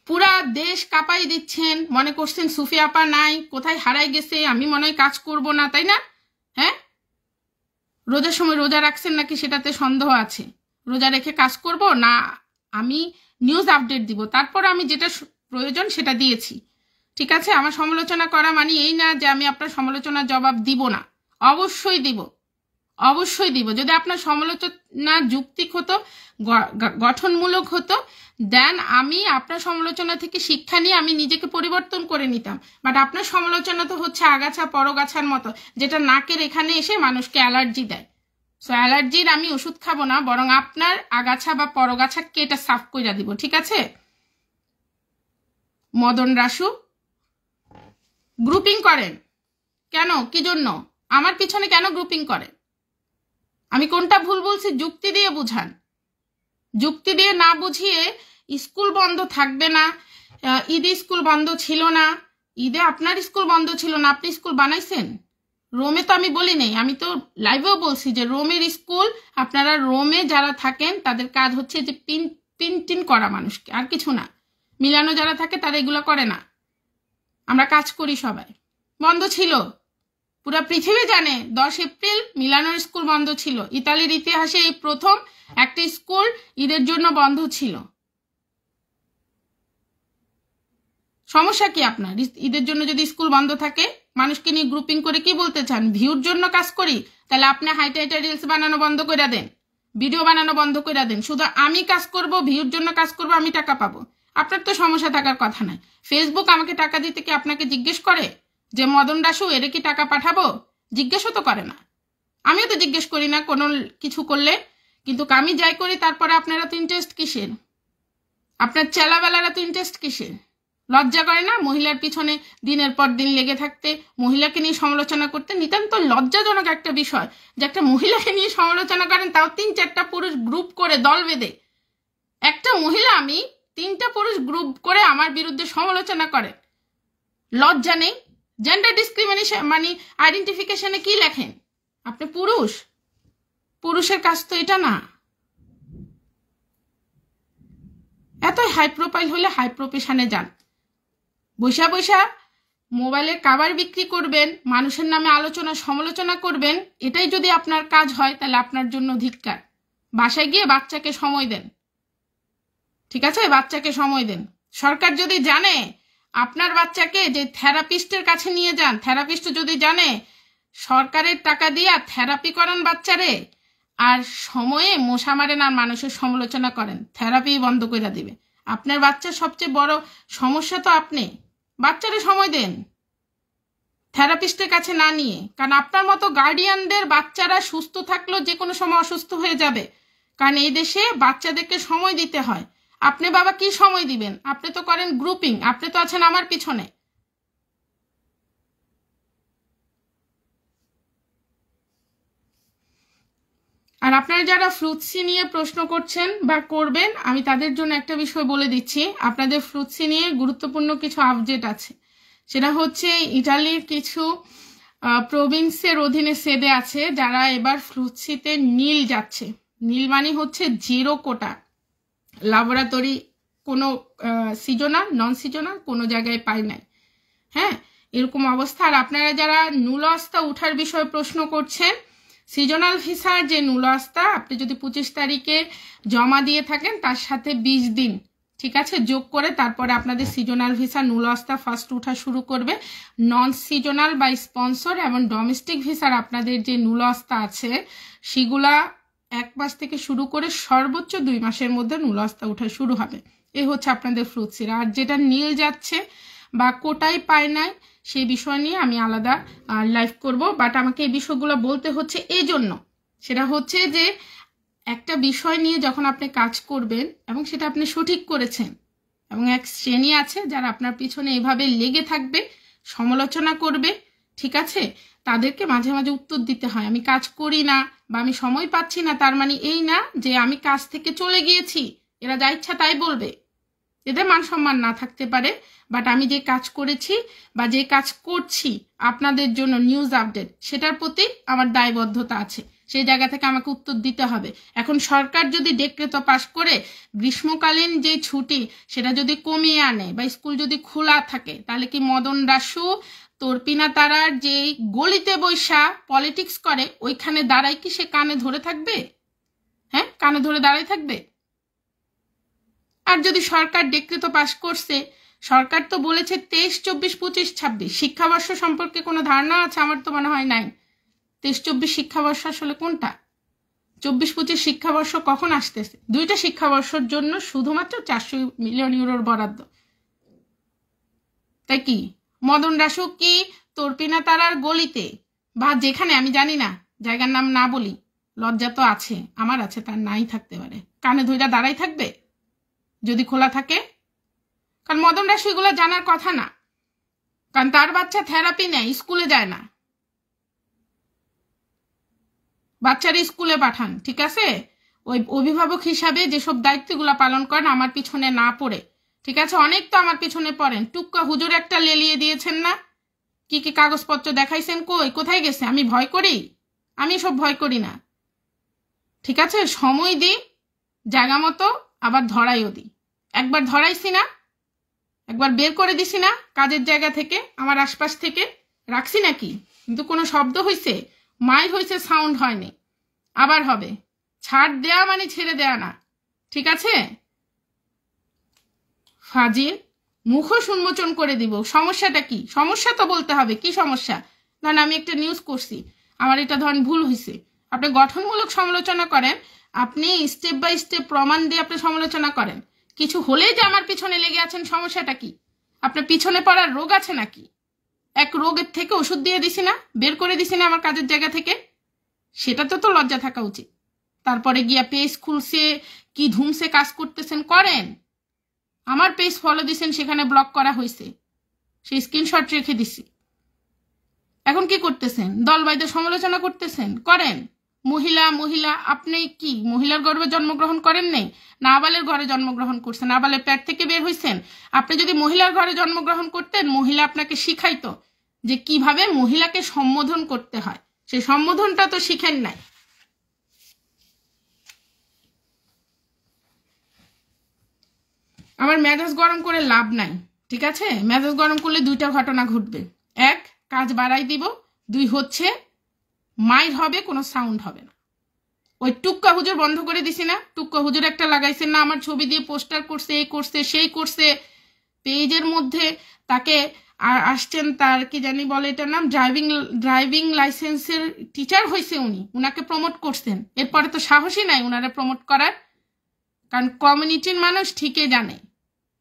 পুরা দেশ কাঁপাই দিচ্ছেন, মনে করছেন সুফি আপা নাই, কোথায় হারাই গেছে, আমি মনে হয় কাজ করব না, তাই না? হ্যাঁ, রোজার সময় রোজা রাখছেন নাকি সেটাতে সন্দেহ আছে। রোজা রেখে কাজ করব না, আমি নিউজ আপডেট দিব, তারপর আমি যেটা প্রয়োজন সেটা দিয়েছি। ঠিক আছে, আমার সমালোচনা করা মানে এই না যে আমি আপনার সমালোচনার জবাব দিব না, অবশ্যই দিব, অবশ্যই দিব। যদি আপনার সমালোচনা যুক্তিক হতো, গঠনমূলক হতো, দেন আমি আপনার সমালোচনা থেকে শিক্ষা নিয়ে আমি নিজেকে পরিবর্তন করে নিতাম। বাট আপনার সমালোচনা তো হচ্ছে আগাছা পরগাছার মতো, যেটা নাকের এখানে এসে মানুষকে অ্যালার্জি দেয়। সো অ্যালার্জির আমি ওষুধ খাবো না, বরং আপনার আগাছা বা পরগাছা কেটে সাফ করে দিব। ঠিক আছে? মদন রাসু গ্রুপিং করেন কেন? কি জন্য? আমার পিছনে কেন গ্রুপিং করেন? আমি কোনটা ভুল বলছি যুক্তি দিয়ে বুঝান। যুক্তি দিয়ে না বুঝিয়ে স্কুল বন্ধ থাকবে না, ঈদে স্কুল বন্ধ ছিল না, ঈদে আপনার স্কুল বন্ধ ছিল না, আপনি স্কুল বানাইছেন। রোমে তো আমি বলি নেই, আমি তো লাইভেও বলছি যে রোমের স্কুল, আপনারা রোমে যারা থাকেন তাদের কাজ হচ্ছে যে পিন করা মানুষকে, আর কিছু না। মিলানো যারা থাকে তারা এগুলো করে না, আমরা কাজ করি সবাই। বন্ধ ছিল, পুরো পৃথিবী জানে 10 এপ্রিল মিলানোর স্কুল বন্ধ ছিল। ইতালির ইতিহাসে এই প্রথম একটা স্কুল ঈদের জন্য বন্ধ ছিল। সমস্যা কি আপনার? ঈদের জন্য যদি স্কুল বন্ধ থাকে, মানুষকে নিয়ে গ্রুপিং করে কি বলতে চান? ভিউর জন্য কাজ করি? তাহলে আপনি হাইটা রিলস বানানো বন্ধ করে দেন, ভিডিও বানানো বন্ধ করে দেন। শুধু আমি কাজ করব, ভিউর জন্য কাজ করব, আমি টাকা পাবো। আপনার তো সমস্যা থাকার কথা নাই। ফেসবুক আমাকে টাকা দিতে কি আপনাকে জিজ্ঞেস করে যে মদন রাসু এর কি টাকা পাঠাবো? জিজ্ঞেসও তো করে না, আমিও তো জিজ্ঞেস করি না কোনো কিছু করলে। কিন্তু আমি যাই করি, তারপরে আপনারা তো ইন্টারেস্ট কিসের? আপনার চেলাবেলারা তো ইন্টারেস্ট কিসের? লজ্জা করে না মহিলার পিছনে দিনের পর দিন লেগে থাকতে, মহিলাকে নিয়ে সমালোচনা করতে? নিতান্ত লজ্জাজনক একটা বিষয় যে একটা মহিলাকে নিয়ে সমালোচনা করেন, তাও 3-4টা পুরুষ গ্রুপ করে দল বেঁধে। একটা মহিলা, আমি 3টা পুরুষ গ্রুপ করে আমার বিরুদ্ধে সমালোচনা করেন, লজ্জা নেই? জেন্ডার ডিসক্রিমিনেশন মানে আইডেন্টিফিকেশনে কি লেখেন? আপনি পুরুষ, পুরুষের কাজ তো এটা না। এত হাই প্রোফাইল হলে হাই প্রফেশনে যান। বৈশা বৈশা মোবাইলের কাভার বিক্রি করবেন, মানুষের নামে আলোচনা সমালোচনা করবেন, এটাই যদি আপনার কাজ হয় তাহলে আপনার জন্য ধিক্কার। বাসায় গিয়ে বাচ্চাকে সময় দেন। ঠিক আছে, বাচ্চাকে সময় দেন। সরকার যদি জানে আপনার বাচ্চাকে যে থেরাপিস্টের কাছে নিয়ে যান, থেরাপিস্ট যদি জানে সরকারের টাকা দিয়া থেরাপি করান বাচ্চারে, আর সময়ে মশা মারেন আর মানুষের সমালোচনা করেন, থেরাপি বন্ধ করে দিবে। আপনার বাচ্চার সবচেয়ে বড় সমস্যা তো আপনি। বাচ্চারে সময় দেন, থেরাপিস্টের কাছে না নিয়ে। কারণ আপনার মতো গার্ডিয়ানদের বাচ্চারা সুস্থ থাকলেও যে কোনো সময় অসুস্থ হয়ে যাবে। কারণ এই দেশে বাচ্চাদেরকে সময় দিতে হয়। আপনি বাবা কি সময় দিবেন? আপনি তো করেন গ্রুপিং, আপনি তো আছেন আমার পিছনে। আর আপনারা যারা ফ্রুটসি নিয়ে প্রশ্ন করছেন বা করবেন, আমি তাদের জন্য একটা বিষয় বলে দিচ্ছি। আপনাদের ফ্রুটসি নিয়ে গুরুত্বপূর্ণ কিছু আপডেট আছে। সেটা হচ্ছে ইটালির কিছু প্রভিন্সের অধীনে সেদে আছে যারা এবার ফ্লুসিতে নীল যাচ্ছে। নীল মানে হচ্ছে 0 কোটা, ল্যাবরেটরি কোনো সিজনাল নন সিজনাল কোনো জায়গায় পাই নাই। হ্যাঁ, এরকম অবস্থা। আর আপনারা যারা নুলস্তা উঠার বিষয়ে প্রশ্ন করছেন, সিজনাল ভিসার যে নুলস্তা আপনি যদি 25 তারিখে জমা দিয়ে থাকেন তার সাথে 20 দিন ঠিক আছে যোগ করে তারপরে আপনাদের সিজনাল ভিসা নুলস্তা ফার্স্ট উঠা শুরু করবে। নন সিজনাল বা স্পন্সর এবং ডোমেস্টিক ভিসার আপনাদের যে নুলস্তা আছে সেগুলা 1 মাস থেকে শুরু করে সর্বোচ্চ 2 মাসের মধ্যে নুলস্তা উঠা শুরু হবে। এই হচ্ছে আপনাদের ফ্লুসির। আর যেটা নীল যাচ্ছে বা কোটাই পায় নাই সেই বিষয় নিয়ে আমি আলাদা লাইভ করব, বাট আমাকে এই বিষয়গুলো বলতে হচ্ছে এই জন্য, সেটা হচ্ছে যে একটা বিষয় নিয়ে যখন আপনি কাজ করবেন এবং সেটা আপনি সঠিক করেছেন এবং এক শ্রেণী আছে যারা আপনার পিছনে এভাবে লেগে থাকবে, সমালোচনা করবে, ঠিক আছে, তাদেরকে মাঝে মাঝে উত্তর দিতে হয়। আমি কাজ করি না বা আমি সময় পাচ্ছি না তার মানে এই না যে আমি কাজ থেকে চলে গিয়েছি, এরা যা ইচ্ছা তাই বলবে, এদের মান সম্মান না থাকতে পারে, বাট আমি যে কাজ করেছি বা যে কাজ করছি আপনাদের জন্য নিউজ আপডেট, সেটার প্রতি আমার দায়বদ্ধতা আছে, সেই জায়গা থেকে আমাকে উত্তর দিতে হবে। এখন সরকার যদি ডেক্রেট পাস করে গ্রীষ্মকালীন যে ছুটি সেটা যদি কমিয়ে আনে বা স্কুল যদি খোলা থাকে, তাহলে কি মদন রাসু তর্পিনা তারার যে গলিতে বৈশা পলিটিক্স করে ওইখানে দাঁড়াই কি সে কানে ধরে থাকবে? হ্যাঁ, কানে ধরে দাঁড়াই থাকবে? আর যদি সরকার ডেক্রেট পাস করছে, সরকার তো বলেছে 23, 24, 25, 26 শিক্ষাবর্ষ সম্পর্কে কোনো ধারণা আছে? আমার তো মনে হয় নাই। 23, 24 শিক্ষাবর্ষ আসলে কোনটা? 24, 25 শিক্ষাবর্ষ কখন আসতেছে? 2টা শিক্ষাবর্ষের জন্য শুধুমাত্র 400 মিলিয়ন ইউরোর বরাদ্দ। তাই কি মদন রাসু কি তর্পিনা তারার গলিতে বা যেখানে, আমি জানি না, জায়গার নাম না বলি, লজ্জা তো আছে, আমার আছে, তার নাই থাকতে পারে, কানে ধইরা দাঁড়াই থাকবে যদি খোলা থাকে? কারণ মদন রাসু এগুলো জানার কথা না, কারণ তার বাচ্চা থেরাপি নেয়, স্কুলে যায় না, বাচ্চারা স্কুলে পাঠান, ঠিক আছে? ওই অভিভাবক হিসাবে যেসব দায়িত্বগুলো পালন করেন আমার পিছনে না পড়ে, ঠিক আছে? অনেক তো আমার পিছনে পড়েন, টুক্কা হুজুর একটা লেলিয়ে দিয়েছেন না, কি কি কাগজপত্র দেখাইছেন, কোথায় গেছে? আমি ভয় করি? আমি সব ভয় করি না, ঠিক আছে? সময় দিই জায়গা মতো, আবার ধরাইও দিই। একবার ধরাইছি না, একবার বের করে দিছি না কাজের জায়গা থেকে, আমার আশপাশ থেকে রাখছি নাকি? কিন্তু কোনো শব্দ হয়েছে, মাইর হয়েছে, সাউন্ড হয়নি, আবার হবে। ছাড় দেয়া মানে ছেড়ে দেয়া না, ঠিক আছে? ফাজিল, মুখোশ উন্মোচন করে দিব। সমস্যাটা কি? সমস্যা তো বলতে হবে, কি সমস্যা? ধরেন আমি একটা নিউজ করছি, আমার এটা ধরেন ভুল হয়েছে, আপনি গঠনমূলক সমালোচনা করেন, আপনি স্টেপ বাই স্টেপ প্রমাণ দিয়ে আপনি সমালোচনা করেন, কিছু হলেই যে আমার পিছনে লেগে আছেন, সমস্যাটা কি? আপনার পিছনে পড়ার রোগ আছে নাকি? এক রোগের থেকে ওষুধ দিয়ে দিছি না, বের করে দিছি না আমার কাজের জায়গা থেকে, সেটাতে তো লজ্জা থাকা উচিত। তারপরে গিয়া পেজ খুলছে, কি ধুমসে কাজ করতেছেন করেন, আমার পেজ ফলো দিছেন, সেখানে ব্লক করা হয়েছে, সেই স্ক্রিনশট রেখে দিছি। এখন কি করতেছেন? দলবাইদের সমালোচনা করতেছেন, করেন। মহিলা মহিলা, আপনি কি মহিলার গর্ভে জন্মগ্রহণ করেন নেই? নাবালের ঘরে জন্মগ্রহণ করছেন, নাবালের পেট থেকে বের হয়েছেন। আপনি যদি মহিলার ঘরে জন্মগ্রহণ করতেন, মহিলা আপনাকে শিখাইতো যে কিভাবে মহিলাকে সম্বোধন করতে হয়, সেই সম্বোধনটা তো শিখেন নাই। আমার মেজাজ গরম করে লাভ নাই, ঠিক আছে? মেজাজ গরম করলে 2টা ঘটনা ঘটবে, 1 কাজ বাড়াই দিব, 2 হচ্ছে মাইর হবে, কোনো সাউন্ড হবে না। ওই টুক্কা হুজুর বন্ধ করে দিছি না, টুক্কা হুজুর একটা লাগাইছেন না, আমার ছবি দিয়ে পোস্টার করছে, এই করছে সেই করছে, পেজের মধ্যে তাকে আসছেন, তার কি জানি বলে এটার নাম, ড্রাইভিং লাইসেন্সের টিচার হয়েছে উনি, উনাকে প্রমোট করছেন। এরপরে তো সাহসই নাই উনারা প্রমোট করার, কারণ কমিউনিটির মানুষ ঠিকই জানে,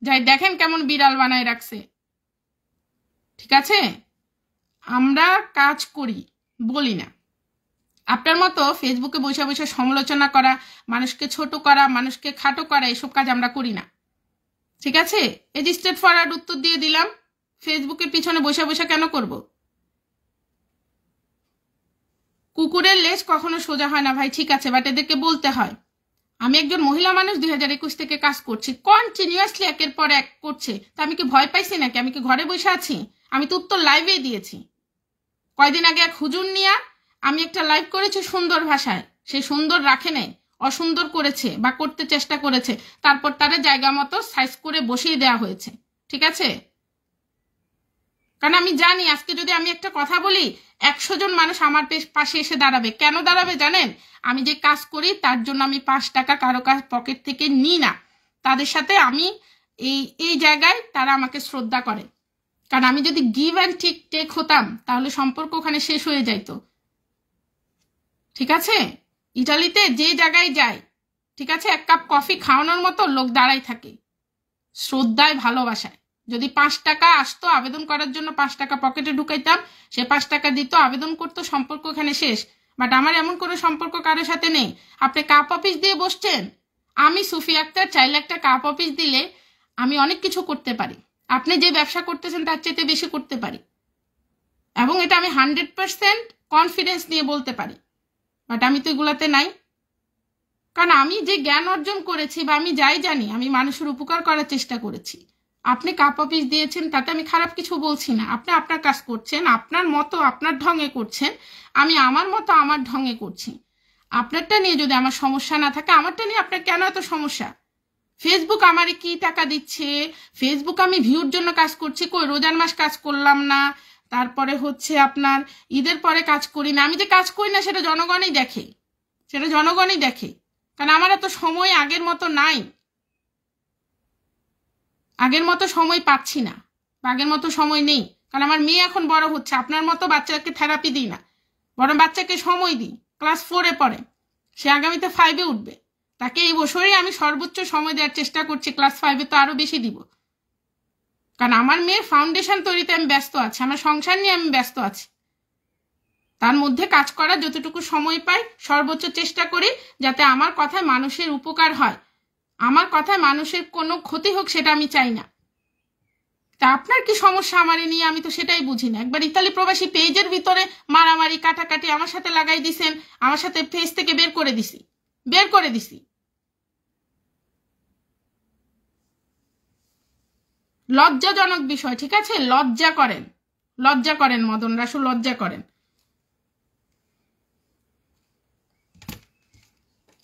যাই দেখেন কেমন বিড়াল বানায় রাখছে, ঠিক আছে? আমরা কাজ করি, বলি না। আপনার মতো ফেসবুকে বসে বসে সমালোচনা করা, মানুষকে ছোট করা, মানুষকে খাটো করা, এসব কাজ আমরা করি না, ঠিক আছে? এই যে স্ট্রেট ফরওয়ার্ড উত্তর দিয়ে দিলাম, ফেসবুকের পিছনে বসে বসে কেন করব? কুকুরের লেজ কখনো সোজা হয় না ভাই, ঠিক আছে, বাট এদেরকে বলতে হয়। আমি একজন মহিলা মানুষ, 2021 থেকে কাজ করছি, কন্টিনিউয়াসলি একের পর এক করছে, তা আমি কি ভয় পাইছি নাকি? আমি কি ঘরে বসে আছি? আমি তো উত্তর লাইভেই দিয়েছি, কয়দিন আগে এক হুজুর নিয়া আমি একটা লাইভ করেছি সুন্দর ভাষায়, সে সুন্দর রাখে নাই, অসুন্দর করেছে বা করতে চেষ্টা করেছে, তারপর তারা জায়গা মতো সাইজ করে বসিয়ে দেওয়া হয়েছে। ঠিক আছে, কারণ আমি জানি আজকে যদি আমি একটা কথা বলি 100 জন মানুষ আমার পাশে এসে দাঁড়াবে। কেন দাঁড়াবে জানেন? আমি যে কাজ করি তার জন্য আমি 5 টাকা কারো কাছ পকেট থেকে নিই না। তাদের সাথে আমি এই জায়গায় তারা আমাকে শ্রদ্ধা করে। কারণ আমি যদি গিভ অ্যান্ড টেক হতাম তাহলে সম্পর্ক ওখানে শেষ হয়ে যাইতো। ঠিক আছে, ইটালিতে যে জায়গায় যায়, ঠিক আছে, 1 কাপ কফি খাওয়ানোর মতো লোক দাঁড়াই থাকে শ্রদ্ধায় ভালোবাসায়। যদি 5 টাকা আসতো আবেদন করার জন্য, 5 টাকা পকেটে ঢুকাইতাম, সে 5 টাকা দিত, আবেদন করতো, সম্পর্ক ওখানে শেষ। বাট আমার এমন কোনো সম্পর্ক কারোর সাথে নেই। আপনি কাপ অফিস দিয়ে বসছেন, আমি সুফি আক্তার চাইলে একটা কাপ অফিস দিলে আমি অনেক কিছু করতে পারি। আপনি যে ব্যবসা করতেছেন তার চাইতে বেশি করতে পারি, এবং এটা আমি 100% কনফিডেন্স নিয়ে বলতে পারি। বাট আমি তো এগুলাতে নাই। কারণ আমি যে জ্ঞান অর্জন করেছি বা আমি যাই জানি, আমি মানুষের উপকার করার চেষ্টা করেছি। আপনি কাপ অফিস দিয়েছেন তাতে আমি খারাপ কিছু বলছি না। আপনি আপনার কাজ করছেন, আপনার মতো আপনার ঢঙে করছেন, আমি আমার মতো আমার ঢঙে করছি। আপনারটা নিয়ে যদি আমার সমস্যা না থাকে, আমারটা নিয়ে আপনার কেন এত সমস্যা? ফেসবুক আমারে কি টাকা দিচ্ছে? ফেসবুক আমি ভিউর জন্য কাজ করছি? কই রোজার মাস কাজ করলাম না, তারপরে হচ্ছে আপনার ঈদের পরে কাজ করি না। আমি যে কাজ করি না সেটা জনগণই দেখে, সেটা জনগণই দেখে। কারণ আমার এত সময় আগের মতো নাই, আগের মতো সময় পাচ্ছি না, আগের মতো সময় নেই। কারণ আমার মেয়ে এখন বড় হচ্ছে, আপনার মতো বাচ্চাকে থেরাপি দিই না, বরং বাচ্চাকে সময় দিই। ক্লাস 4-এ পড়ে, সে আগামীতে 5-এ উঠবে। তাকে এই বছরই আমি সর্বোচ্চ সময় দেওয়ার চেষ্টা করছি, ক্লাস 5-এ তো আরো বেশি দিব। কারণ আমার মেয়ের ফাউন্ডেশন তৈরিতে আমি ব্যস্ত আছি, আমার সংসার নিয়ে আমি ব্যস্ত আছি। তার মধ্যে কাজ করার যতটুকু সময় পাই সর্বোচ্চ চেষ্টা করি যাতে আমার কথায় মানুষের উপকার হয়, আমার কথায় মানুষের কোনো ক্ষতি হোক সেটা আমি চাই না। তা আপনার কি সমস্যা আমারে নিয়ে? আমি তো সেটাই বুঝি না। একবার ইতালি প্রবাসী পেজের ভিতরে মারামারি কাটাকাটি আমার সাথে লাগাই দিছেন, আমার সাথে পেজ থেকে বের করে দিছি। লজ্জাজনক বিষয়। ঠিক আছে, লজ্জা করেন মদন রাসু, লজ্জা করেন।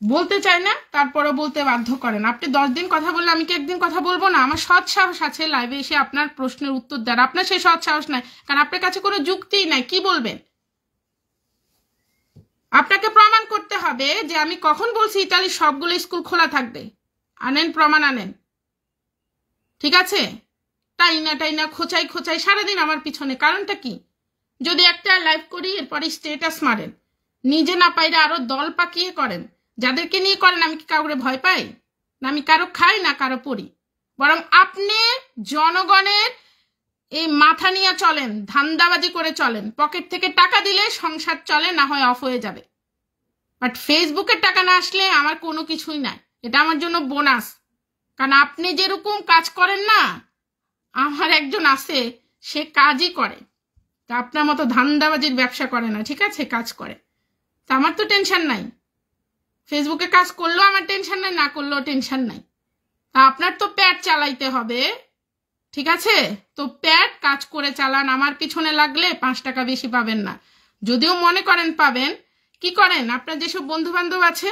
বলতে চাই না, তারপরে বলতে বাধ্য করেন। আপনি 10 দিন কথা বললে আমি কি একদিন কথা বলবো না? আমার সৎ সাহস আছে লাইভে এসে আপনার প্রশ্নের উত্তর দেওয়ার। আপনার সেই সৎ সাহস নাই, কারণ আপনার কাছে কোনো যুক্তিই নাই। কি বলবেন? আপনাকে প্রমাণ করতে হবে যে আমি কখন বলছি ইতালির সবগুলো স্কুল খোলা থাকবে। আনেন, প্রমাণ আনেন। ঠিক আছে, টাইনা খোঁচাই সারাদিন আমার পিছনে। কারণটা কি? যদি একটা লাইভ করি এরপরে স্টেটাস মারেন, নিজে না পাইলে আরো দল পাকিয়ে করেন। যাদেরকে নিয়ে করেন আমি কি কাউরে ভয় পাই? না আমি কারো খাই না কারো পড়ি। বরং আপনি জনগণের এই মাথা নিয়ে চলেন, ধান্দাবাজি করে চলেন। পকেট থেকে টাকা দিলে সংসার চলে, না হয় অফ হয়ে যাবে। বাট ফেসবুকের টাকা না আসলে আমার কোনো কিছুই নাই, এটা আমার জন্য বোনাস। কারণ আপনি যেরকম কাজ করেন না, আমার একজন আছে সে কাজই করে, তা আপনার মতো ধান্দাবাজির ব্যবসা করে না। ঠিক আছে, কাজ করে। তা আমার তো টেনশন নাই, ফেসবুকে কাজ করলেও আমার টেনশন নাই, না করলেও টেনশন নাই। তা আপনার তো প্যাড চালাইতে হবে, ঠিক আছে? তো প্যাড কাজ করে চালান, আমার পিছনে লাগলে 5 টাকা বেশি পাবেন না। যদিও মনে করেন পাবেন, কি করেন? আপনার যেসব বন্ধু বান্ধব আছে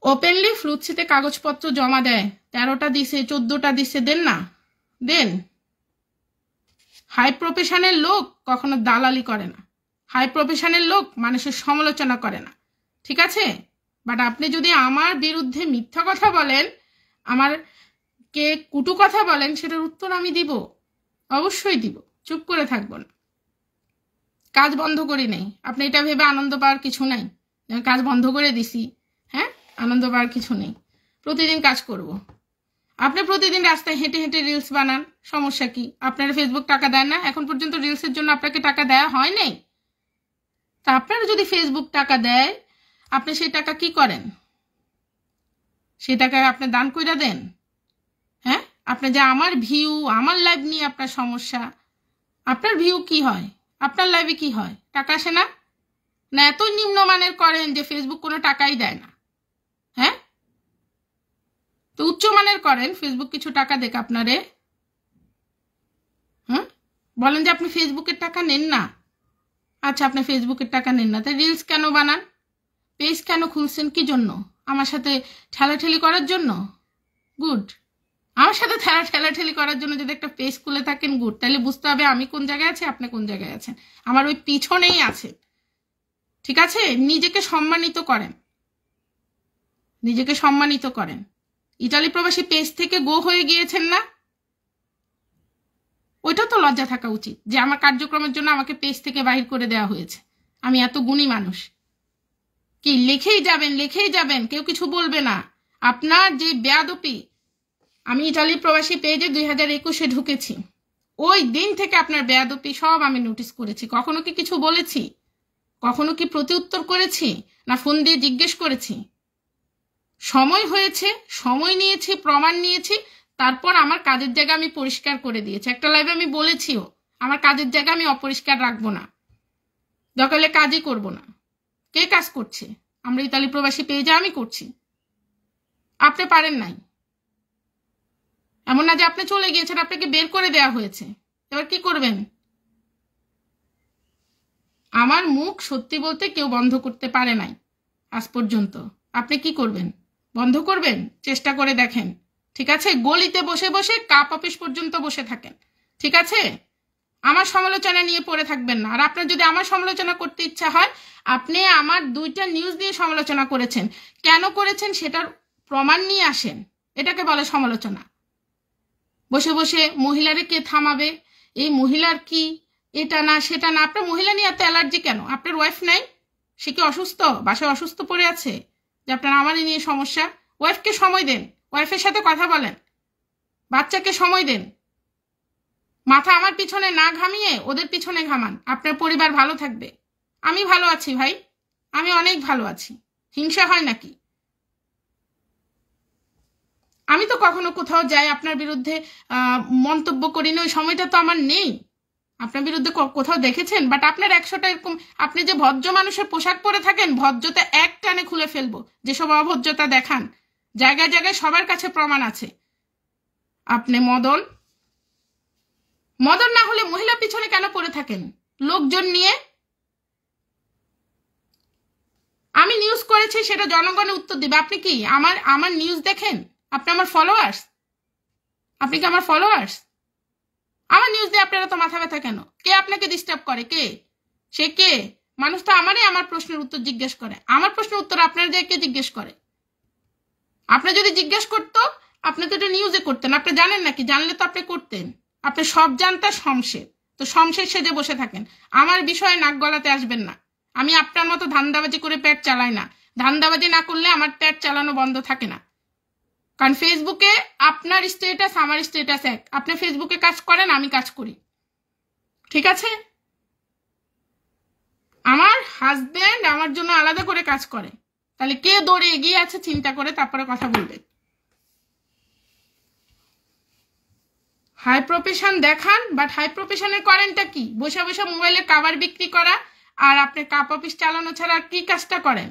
ওপেনলি ফ্লুৎসিতে কাগজপত্র জমা দেয়, 13টা দিছে, 14টা দিছে, দেন না, দেন। হাই প্রফেশনের লোক কখনো দালালি করে না, হাই প্রফেশনের লোক মানুষের সমালোচনা করে না। ঠিক আছে? বাট আপনি যদি আমার বিরুদ্ধে মিথ্যা কথা বলেন, আমার কে কুটু কথা বলেন, সেটার উত্তর আমি দিব, অবশ্যই দিব, চুপ করে থাকবো না। কাজ বন্ধ করি নাই, আপনি এটা ভেবে আনন্দ পাওয়ার কিছু নাই। কাজ বন্ধ করে দিছি, হ্যাঁ, আনন্দ পাওয়ার কিছু নেই। প্রতিদিন কাজ করব। আপনি প্রতিদিন রাস্তায় হেঁটে হেঁটে রিলস বানান, সমস্যা কি? আপনারা ফেসবুক টাকা দেয় না? এখন পর্যন্ত রিলসের জন্য আপনাকে টাকা দেয়া হয় নাই? তা আপনারা যদি ফেসবুক টাকা দেয়, আপনি সেই টাকা কি করেন? সেই টাকা আপনি দান কইরা দেন? হ্যাঁ, আপনি যে আমার ভিউ, আমার লাইভ নিয়ে আপনার সমস্যা, আপনার ভিউ কি হয়? আপনার লাইভে কি হয়? টাকা আসে না? না এত নিম্নমানের করেন যে ফেসবুক কোনো টাকাই দেয় না? হ্যাঁ, তো উচ্চমানের করেন, ফেসবুক কিছু টাকা দেখ আপনারে। হ্যাঁ, বলেন যে আপনি ফেসবুকের টাকা নেন না, আচ্ছা, আপনি ফেসবুকের টাকা নেন না, তাই রিলস কেন বানান? পেজ কেন খুলছেন? কি জন্য? আমার সাথে ঠেলাঠেলি করার জন্য? গুড। আমার সাথে ঠেলাঠেলি করার জন্য যদি একটা পেজ খুলে থাকেন, গুড। তাহলে বুঝতে হবে আমি কোন জায়গায় আছি, আপনি কোন জায়গায় আছেন। আমার ওই পিছনেই আছে। ঠিক আছে? নিজেকে সম্মানিত করেন, নিজেকে সম্মানিত করেন। ইতালি প্রবাসী পেজ থেকে গো হয়ে গিয়েছেন না? ওইটা তো লজ্জা থাকা উচিত যে আমার কার্যক্রমের জন্য আমাকে পেজ থেকে বাহির করে দেওয়া হয়েছে। আমি এত গুণী মানুষ। কি লিখেই যাবেন, কেউ কিছু বলবে না। আপনার যে বেয়াদপি, আমি ইতালি প্রবাসী পেজে 2021-এ ঢুকেছি, ওই দিন থেকে আপনার বেয়াদপি সব আমি নোটিস করেছি। কখনো কি কিছু বলেছি? কখনো কি প্রতিউত্তর করেছি? না ফোন দিয়ে জিজ্ঞেস করেছি? সময় হয়েছে, সময় নিয়েছি, প্রমাণ নিয়েছি, তারপর আমার কাজের জায়গা আমি পরিষ্কার করে দিয়েছি। একটা লাইভে আমি বলেছিও আমার কাজের জায়গা আমি অপরিষ্কার রাখবো না, দরকার হলে কাজই করবো না। কে কাজ করছে? আমরা ইতালি প্রবাসী পেজে আমি করছি, আপনি পারেন নাই। এমন না যে আপনি চলে গিয়েছেন, আপনাকে বের করে দেওয়া হয়েছে। এবার কি করবেন? আমার মুখ সত্যি বলতে কেউ বন্ধ করতে পারে নাই আজ পর্যন্ত। আপনি কি করবেন? বন্ধ করবেন? চেষ্টা করে দেখেন। ঠিক আছে? গলিতে বসে বসে কাপ অফিস পর্যন্ত বসে থাকেন। ঠিক আছে? আমার সমালোচনা নিয়ে পড়ে থাকবেন না। আর আপনার যদি আমার সমালোচনা করতে ইচ্ছা হয়, আপনি আমার 2টা নিউজ দিয়ে সমালোচনা করেছেন, কেন করেছেন সেটার প্রমাণ নিয়ে আসেন। এটাকে বলে সমালোচনা। বসে বসে মহিলারে কে থামাবে, এই মহিলার কি, এটা না সেটা না। আপনার মহিলা নিয়ে এত অ্যালার্জি কেন? আপনার ওয়াইফ নাই? সে কি অসুস্থ? বাসায় অসুস্থ পড়ে আছে যে আপনার আমারই নিয়ে সমস্যা? ওয়াইফকে সময় দেন, ওয়াইফের সাথে কথা বলেন, বাচ্চাকে সময় দেন। মাথা আমার পিছনে না ঘামিয়ে ওদের পিছনে ঘামান, আপনার পরিবার ভালো থাকবে। আমি ভালো আছি ভাই, আমি অনেক ভালো আছি। হিংসা হয় নাকি? আমি তো কখনো কোথাও যাই আপনার বিরুদ্ধে মন্তব্য করি না, ওই সময়টা তো আমার নেই। আপনার বিরুদ্ধে কোথাও দেখেছেন? বাট আপনার 100টা এরকম, আপনি যে ভদ্র মানুষের পোশাক পরে থাকেন, ভদ্রতা এক টানে খুলে ফেলবো। যেসব অভদ্রতা দেখান, জায়গায় জায়গায় সবার কাছে প্রমাণ আছে। আপনি মদন না হলে মহিলা পিছনে কেন পড়ে থাকেন লোকজন নিয়ে? আমি নিউজ করেছি, সেটা জনগণের উত্তর দিবে। আপনি কি আমার নিউজ দেখেন? আপনি আমার ফলোয়ার্স? আপনি কি আমার ফলোয়ার্স? আমার নিউজ দিয়ে আপনারা তো মাথা ব্যথা কেন? কে আপনাকে ডিস্টার্ব করে? কে সে? কে? মানুষ তো আমারই আমার প্রশ্নের উত্তর জিজ্ঞেস করে। আমার প্রশ্নের উত্তর আপনার যে কে জিজ্ঞেস করে? আপনি যদি জিজ্ঞেস করতো, আপনি তো এটা নিউজে করতেন। আপনি জানেন নাকি? জানলে তো আপনি করতেন। আপনি সব জানতা শমশের, তো শমশের সেজে বসে থাকেন। আমার বিষয়ে নাক গলাতে আসবেন না। আমি আপনার মতো ধান্দাবাজি করে পেট চালাই না। ধান্দাবাজি না করলে আমার পেট চালানো বন্ধ থাকে না। কারণ ফেসবুকে আপনার স্ট্যাটাস আমার স্ট্যাটাস এক। আপনি ফেসবুকে কাজ করেন, আমি কাজ করি। ঠিক আছে? আমার হাজবেন্ড আমার জন্য আলাদা করে কাজ করে। তাহলে কে দৌড়ে এগিয়ে আছে চিন্তা করে তারপরে কথা বলবেন। হাই প্রফেশন দেখান, বাট হাই প্রফেশনের করেনটা কি? বসে বসে মোবাইলের কাভার বিক্রি করা আর আপনি কাপ অফিস চালানো ছাড়া আর কি কাজটা করেন?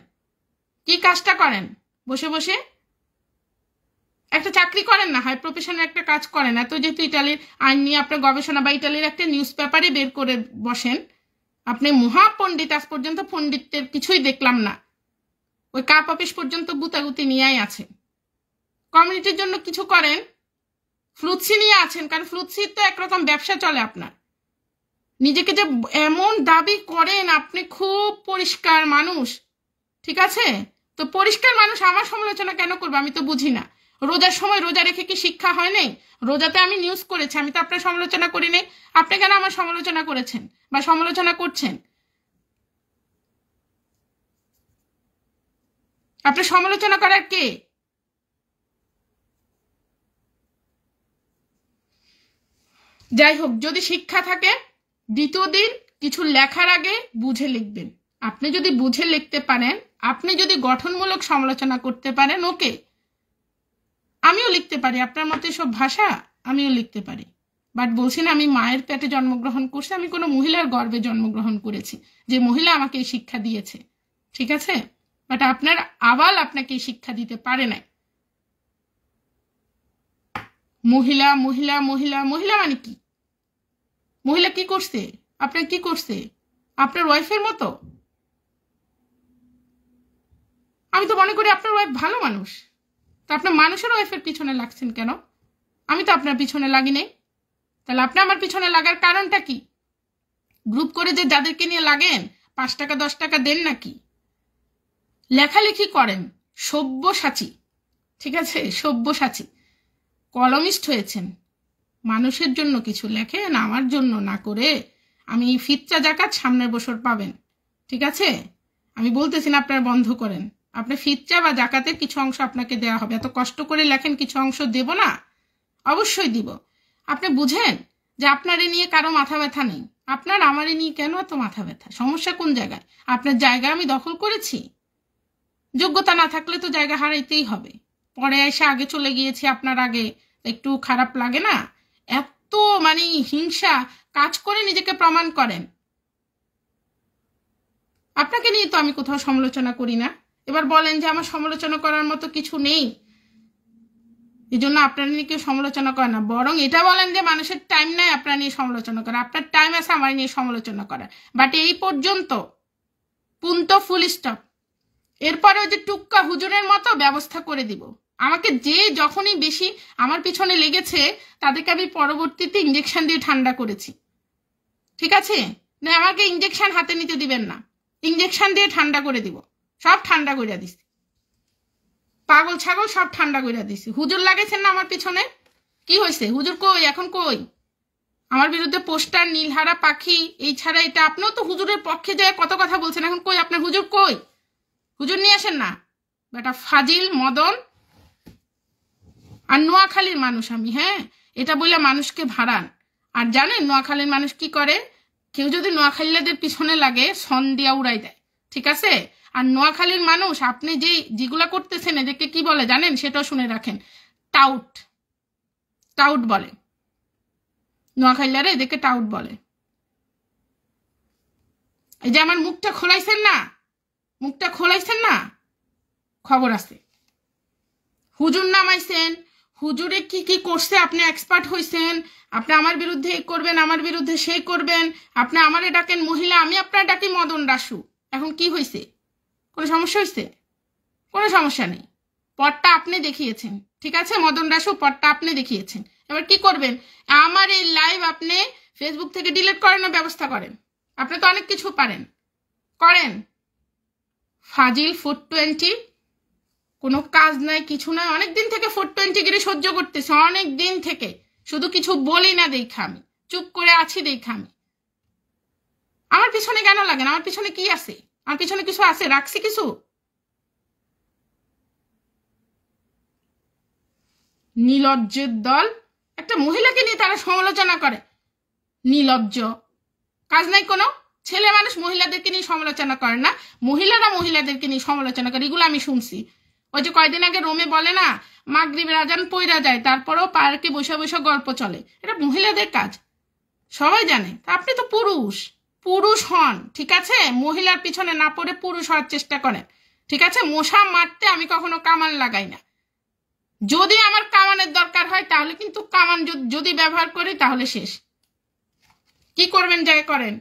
কি কাজটা করেন? বসে বসে একটা চাকরি করেন না, হাই প্রফেশনের একটা কাজ করেন। এত যেহেতু ইটালির আইন নিয়ে আপনার গবেষণা, বা ইটালির একটা নিউজ পেপারে বের করে বসেন, আপনি মহাপণ্ডিত। আজ পর্যন্ত পণ্ডিতের কিছুই দেখলাম না। ওই কাপ অফিস পর্যন্ত গুতাগুতি নিয়েই আছে। কমিউনিটির জন্য কিছু করেন, ফ্লুৎসি নিয়ে আছেন, কারণ ফ্লুৎসির তো একরকম ব্যবসা চলে আপনার। নিজেকে যে এমন দাবি করেন আপনি খুব পরিষ্কার মানুষ, ঠিক আছে? তো পরিষ্কার মানুষ আমার সমালোচনা কেন করবে? আমি তো বুঝি না। রোজার সময় রোজা রেখে কি শিক্ষা হয় নাই? রোজাতে আমি নিউজ করেছি, আমি তো আপনার সমালোচনা করি নাই। আপনি কেন আমার সমালোচনা করেছেন বা সমালোচনা করছেন? আপনার সমালোচনা করার কে? যাই হোক, যদি শিক্ষা থাকে, দ্বিতীয় দিন কিছু লেখার আগে বুঝে লিখবেন। আপনি যদি বুঝে লিখতে পারেন, আপনি যদি গঠনমূলক সমালোচনা করতে পারেন, ওকে, আমিও লিখতে পারি আপনার মতো সব ভাষা, আমিও লিখতে পারি। বাট বলছি না আমি মায়ের পেটে জন্মগ্রহণ করছি, আমি কোনো মহিলার গর্ভে জন্মগ্রহণ করেছি, যে মহিলা আমাকে এই শিক্ষা দিয়েছে। ঠিক আছে? বাট আপনার আবাল আপনাকে এই শিক্ষা দিতে পারে না। মহিলা মহিলা মহিলা মহিলা মানে কি? মহিলা কি করছে? আপনার কি করছে? আপনার ওয়াইফের মতো? আমি তো মনে করি আপনার ওয়াইফ ভালো মানুষ। তো আপনার মানুষের ওয়াইফের পিছনে লাগছেন কেন? আমি তো আপনার পিছনে লাগি নাই। তাহলে আপনি আমার পিছনে লাগার কারণটা কি? গ্রুপ করে যে যাদেরকে নিয়ে লাগেন 5 টাকা 10 টাকা দেন নাকি? লেখালেখি করেন, সব্যসাচী, ঠিক আছে, সব্যসাচী, কলমিস্ট হয়েছেন, মানুষের জন্য কিছু লেখেন, আমার জন্য না করে। আমি ফিতরা জাকাত সামনের বছর পাবেন, ঠিক আছে? আমি বলতেছি না আপনার বন্ধ করেন, আপনি ফিতরা বা জাকাতের কিছু অংশ আপনাকে দেওয়া হবে। এত কষ্ট করে লেখেন, কিছু অংশ দেব না? অবশ্যই দিব। আপনি বুঝেন যে আপনার এ নিয়ে কারো মাথা ব্যথা নেই, আপনার আমার এ নিয়ে কেন এত মাথা ব্যথা? সমস্যা কোন জায়গায়? আপনার জায়গা আমি দখল করেছি, যোগ্যতা না থাকলে তো জায়গা হারাইতেই হবে। পরে এসে আগে চলে গিয়েছি আপনার আগে, একটু খারাপ লাগে না? এত মানে হিংসা কাজ করে নিজেকে প্রমাণ করেন। আপনাকে নিয়ে তো আমি কোথাও সমালোচনা করি না। এবার বলেন যে আমার সমালোচনা করার মতো কিছু নেই, এই জন্য আপনার নিয়ে কেউ সমালোচনা করে না। বরং এটা বলেন যে মানুষের টাইম নাই আপনার নিয়ে সমালোচনা করা। আপনার টাইম আছে আমার নিয়ে সমালোচনা করা, বাট এই পর্যন্ত, পুনতো, ফুল স্টপ। এরপরে ওই যে টুক্কা হুজুরের মতো ব্যবস্থা করে দিব। আমাকে যে যখনই বেশি আমার পিছনে লেগেছে তাদেরকে আমি পরবর্তীতে ইঞ্জেকশন দিয়ে ঠান্ডা করেছি, ঠিক আছে? না, আমাকে ইঞ্জেকশন হাতে নিতে দিবেন না, ইঞ্জেকশন দিয়ে ঠান্ডা করে দিব। সব ঠান্ডা করে দিছি, পাগল ছাগল সব ঠান্ডা করে দিছি। হুজুর লাগেছেন না আমার পিছনে, কি হয়েছে? হুজুর কই? এখন কই? আমার বিরুদ্ধে পোস্টার, নীলহারা পাখি, এই ছাড়া এটা। আপনিও তো হুজুরের পক্ষে যায় কত কথা বলছেন, এখন কই আপনার হুজুর? কই হুজুর? নিয়ে আসেন না, বেটা ফাজিল মদন। আর নোয়াখালীর মানুষ আমি, হ্যাঁ, এটা বলে মানুষকে ভাড়ান। আর জানেন নোয়াখালীর মানুষ কি করে? কেউ যদি নোয়াখালীদের পিছনে লাগে সন দিয়া উড়াই দেয়, ঠিক আছে? আর নোয়াখালীর মানুষ আপনি যেগুলা করতেছেন এদেরকে কি বলে জানেন? সেটাও শুনে রাখেন, টাউট। টাউট বলে নোয়াখালীরা, এদেরকে টাউট বলে। এই যে আমার মুখটা খোলাইছেন না, মুখটা খোলাইছেন না, খবর আছে। হুজুর নামাইছেন, হুজুরে কি কি করছে আপনি এক্সপার্ট হইছেন। আপনি আমার বিরুদ্ধে এই করবেন, আমার বিরুদ্ধে সেই করবেন। আপনি আমারে ডাকেন মহিলা, আমি আপনার ডাকি মদন রাসু। এখন কি হয়েছে? কোনো সমস্যা হয়েছে? কোনো সমস্যা নেই, পথটা আপনি দেখিয়েছেন, ঠিক আছে? মদন রাসু, পথটা আপনি দেখিয়েছেন। এবার কি করবেন? আমার এই লাইভ আপনি ফেসবুক থেকে ডিলিট করানোর ব্যবস্থা করেন। আপনি তো অনেক কিছু পারেন, করেন। ফাজিল 420, কোনো কাজ নাই, কিছু নাই। অনেকদিন থেকে 420 গিরি সহ্য করতেছে, অনেক দিন থেকে। শুধু কিছু বলি না দেখা আমি, চুপ করে আছি দেখা আমি। আমার পিছনে কেন লাগেন? আমার পিছনে কি আছে? আমার পিছনে কিছু আছে? রাখছি কিছু? নির্লজ্জের দল, একটা মহিলাকে নিয়ে তারা সমালোচনা করে। নির্লজ্জ, কাজ নাই কোনো। ছেলে মানুষ মহিলাদেরকে নিয়ে সমালোচনা করে না, মহিলারা মহিলাদেরকে নিয়ে সমালোচনা করে, এগুলো আমি শুনছি। ওই যে কয়দিন আগে রোমে বলে না, মাগরিবের আজান পইরা যায় তারপরেও পার্কে বসে বসে গল্প চলে, এটা মহিলাদের কাজ, সবাই জানে। আপনি তো পুরুষ, পুরুষ হন, ঠিক আছে? মহিলার পিছনে না পড়ে পুরুষ হওয়ার চেষ্টা করেন, ঠিক আছে? মশা মারতে আমি কখনো কামান লাগাই না। যদি আমার কামানের দরকার হয় তাহলে কিন্তু কামান যদি ব্যবহার করি তাহলে শেষ। কি করবেন যায় করেন,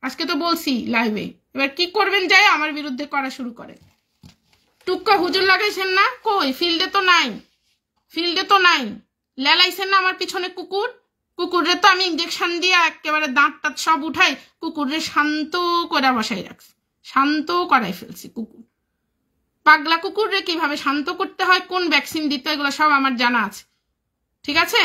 আজকে তো বলছি লাইভে। এবার কি করবেন যায় আমার বিরুদ্ধে করা শুরু করে। টুক্কা হুজুর লাগাইছেন না, কই? ফিল্ডে তো নাই, ফিল্ডে তো নাই। লেলাইছেন না আমার পিছনে কুকুর, কুকুরে তো আমি ইঞ্জেকশন দিয়ে একেবারে দাঁত টাত সব উঠাই কুকুরে শান্ত করে বসাই রাখছি, শান্ত করাই ফেলছি। কুকুর, পাগলা কুকুরে কিভাবে শান্ত করতে হয়, কোন ভ্যাকসিন দিতে, এগুলো সব আমার জানা আছে, ঠিক আছে?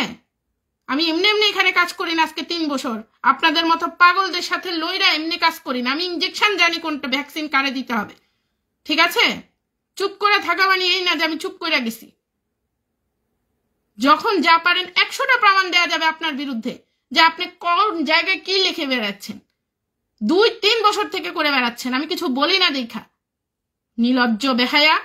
আমি এমনি এমনি এখানে কাজ করি না আজকে 3 বছর। আপনাদের মতো পাগলদের সাথে লইরা এমনি কাজ করি না। আমি ইঞ্জেকশন জানি কোনটা ভ্যাকসিন কারে দিতে হবে, ঠিক আছে? চুপ করে থাকা মানে এই না যে আমি চুপ করে গেছি। যখন যা পারেন 100টা প্রমাণ দেওয়া যাবে আপনার বিরুদ্ধে যে আপনি কোন জায়গায় কি লিখে বেড়াচ্ছেন, 2-3 বছর থেকে করে বেড়াচ্ছেন, আমি কিছু বলি না দেখা। নির্লজ্জ বেহায়া,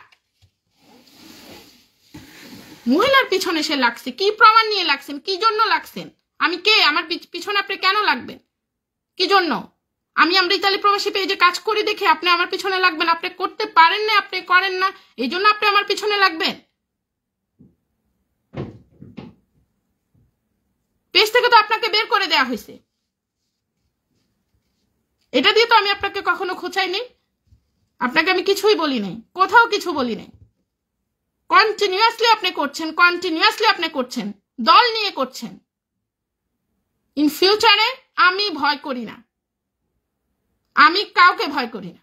মহিলার পিছনে সে লাগছে। কি প্রমাণ নিয়ে লাগছেন? কি জন্য লাগছেন? আমি কে? আমার পিছনে আপনি কেন লাগবেন? কি জন্য? আমি ইতালি প্রবাসী পেজে কাজ করি দেখে আপনি আমার পিছনে লাগবেন? আপনি করতে পারেন না, আপনি করেন না, এই জন্য আপনি আমার পিছনে লাগবেন? পেজ থেকে তো আপনাকে বের করে দেওয়া হয়েছে। এটা দিয়ে তো আমি আপনাকে কখনো খোঁচাইনি, আপনাকে আমি কিছুই বলি নাই, কোথাও কিছু বলি নাই। কন্টিনিউয়াসলি আপনি করছেন, দল নিয়ে করছেন। ইন ফিউচারে আমি ভয় করি না, আমি কাউকে ভয় করি না।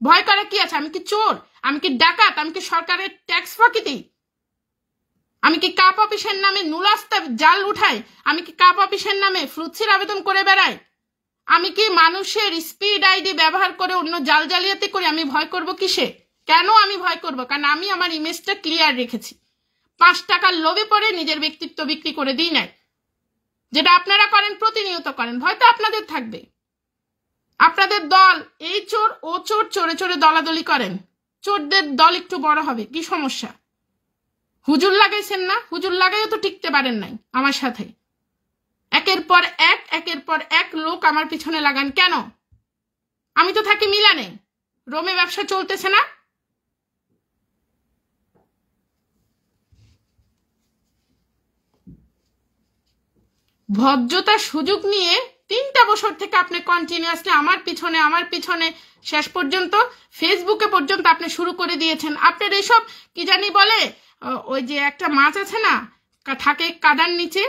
ভয় করা কি আছে? আমি কি চোর? আমি কি ডাকাত? আমি কি সরকারের ট্যাক্স ফাঁকি? আমি কি কাপ অফিসের নামে নুলাস্তা জাল উঠাই? আমি কি কাপ অফিসের নামে ফ্রুৎসির আবেদন করে বেড়াই? আমি কি মানুষের স্পিড আইডি ব্যবহার করে অন্য জাল জালিয়াতি করি? আমি ভয় করব কিসে? কেন আমি ভয় করব? কারণ আমি আমার ইমেজটা ক্লিয়ার রেখেছি। 5 টাকার লোভে পড়ে নিজের ব্যক্তিত্ব বিক্রি করে দিই নাই, যেটা আপনারা করেন, প্রতিনিয়ত করেন। ভয় তো আপনাদের থাকবে। আপনাদের দল এই চোর ও চোর, চোরে চোরে দলাদলি করেন। চোরদের দল একটু বড় হবে, কি সমস্যা? হুজুর লাগাইছেন না? হুজুর লাগাইও তো টিকতে পারেন নাই আমার সাথে। একের পর এক লোক আমার পিছনে লাগান কেন? আমি তো থাকি মিলানে, রোমে ব্যবসা চলতেছে না? ভদ্রতার সুযোগ নিয়ে 3টা বছর থেকে আপনি কন্টিনিউয়াসলি আমার পিছনে শেষ পর্যন্ত ফেসবুকে পর্যন্ত আপনি শুরু করে দিয়েছেন। আপনার এইসব কি জানি বলে, ওই যে একটা মাছ আছে না, থাকে কাদার নিচে,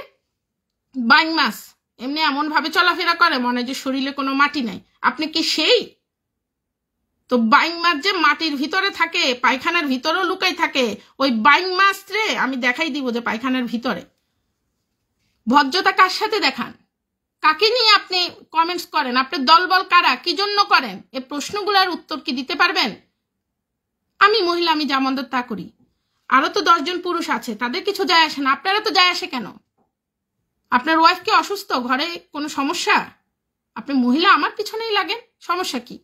বাইং মাছ, এমনি এমন ভাবে চলাফেরা করে মনে হয় যে শরীরে কোনো মাটি নাই। আপনি কি সেই? তো বাইং মাছ যে মাটির ভিতরে থাকে, পায়খানার ভিতরেও লুকাই থাকে, ওই বাইং মাছ রে আমি দেখাই দিব যে পায়খানার ভিতরে। ভদ্রতা কার সাথে দেখান? কাকে নিয়ে আপনি কমেন্টস করেন? আপনার দলবল কারা? কি জন্য করেন? এই প্রশ্নগুলোর উত্তর কি দিতে পারবেন? আমি মহিলা, আমি যা মন্দ তা করি। আরো তো 10 জন পুরুষ আছে, তাদের কিছু যায় আসে না, আপনারা তো যায় আসে কেন? আপনার ওয়াইফ কি অসুস্থ? ঘরে কোনো সমস্যা? আপনি মহিলা, আমার পিছনেই লাগেন, সমস্যা কি?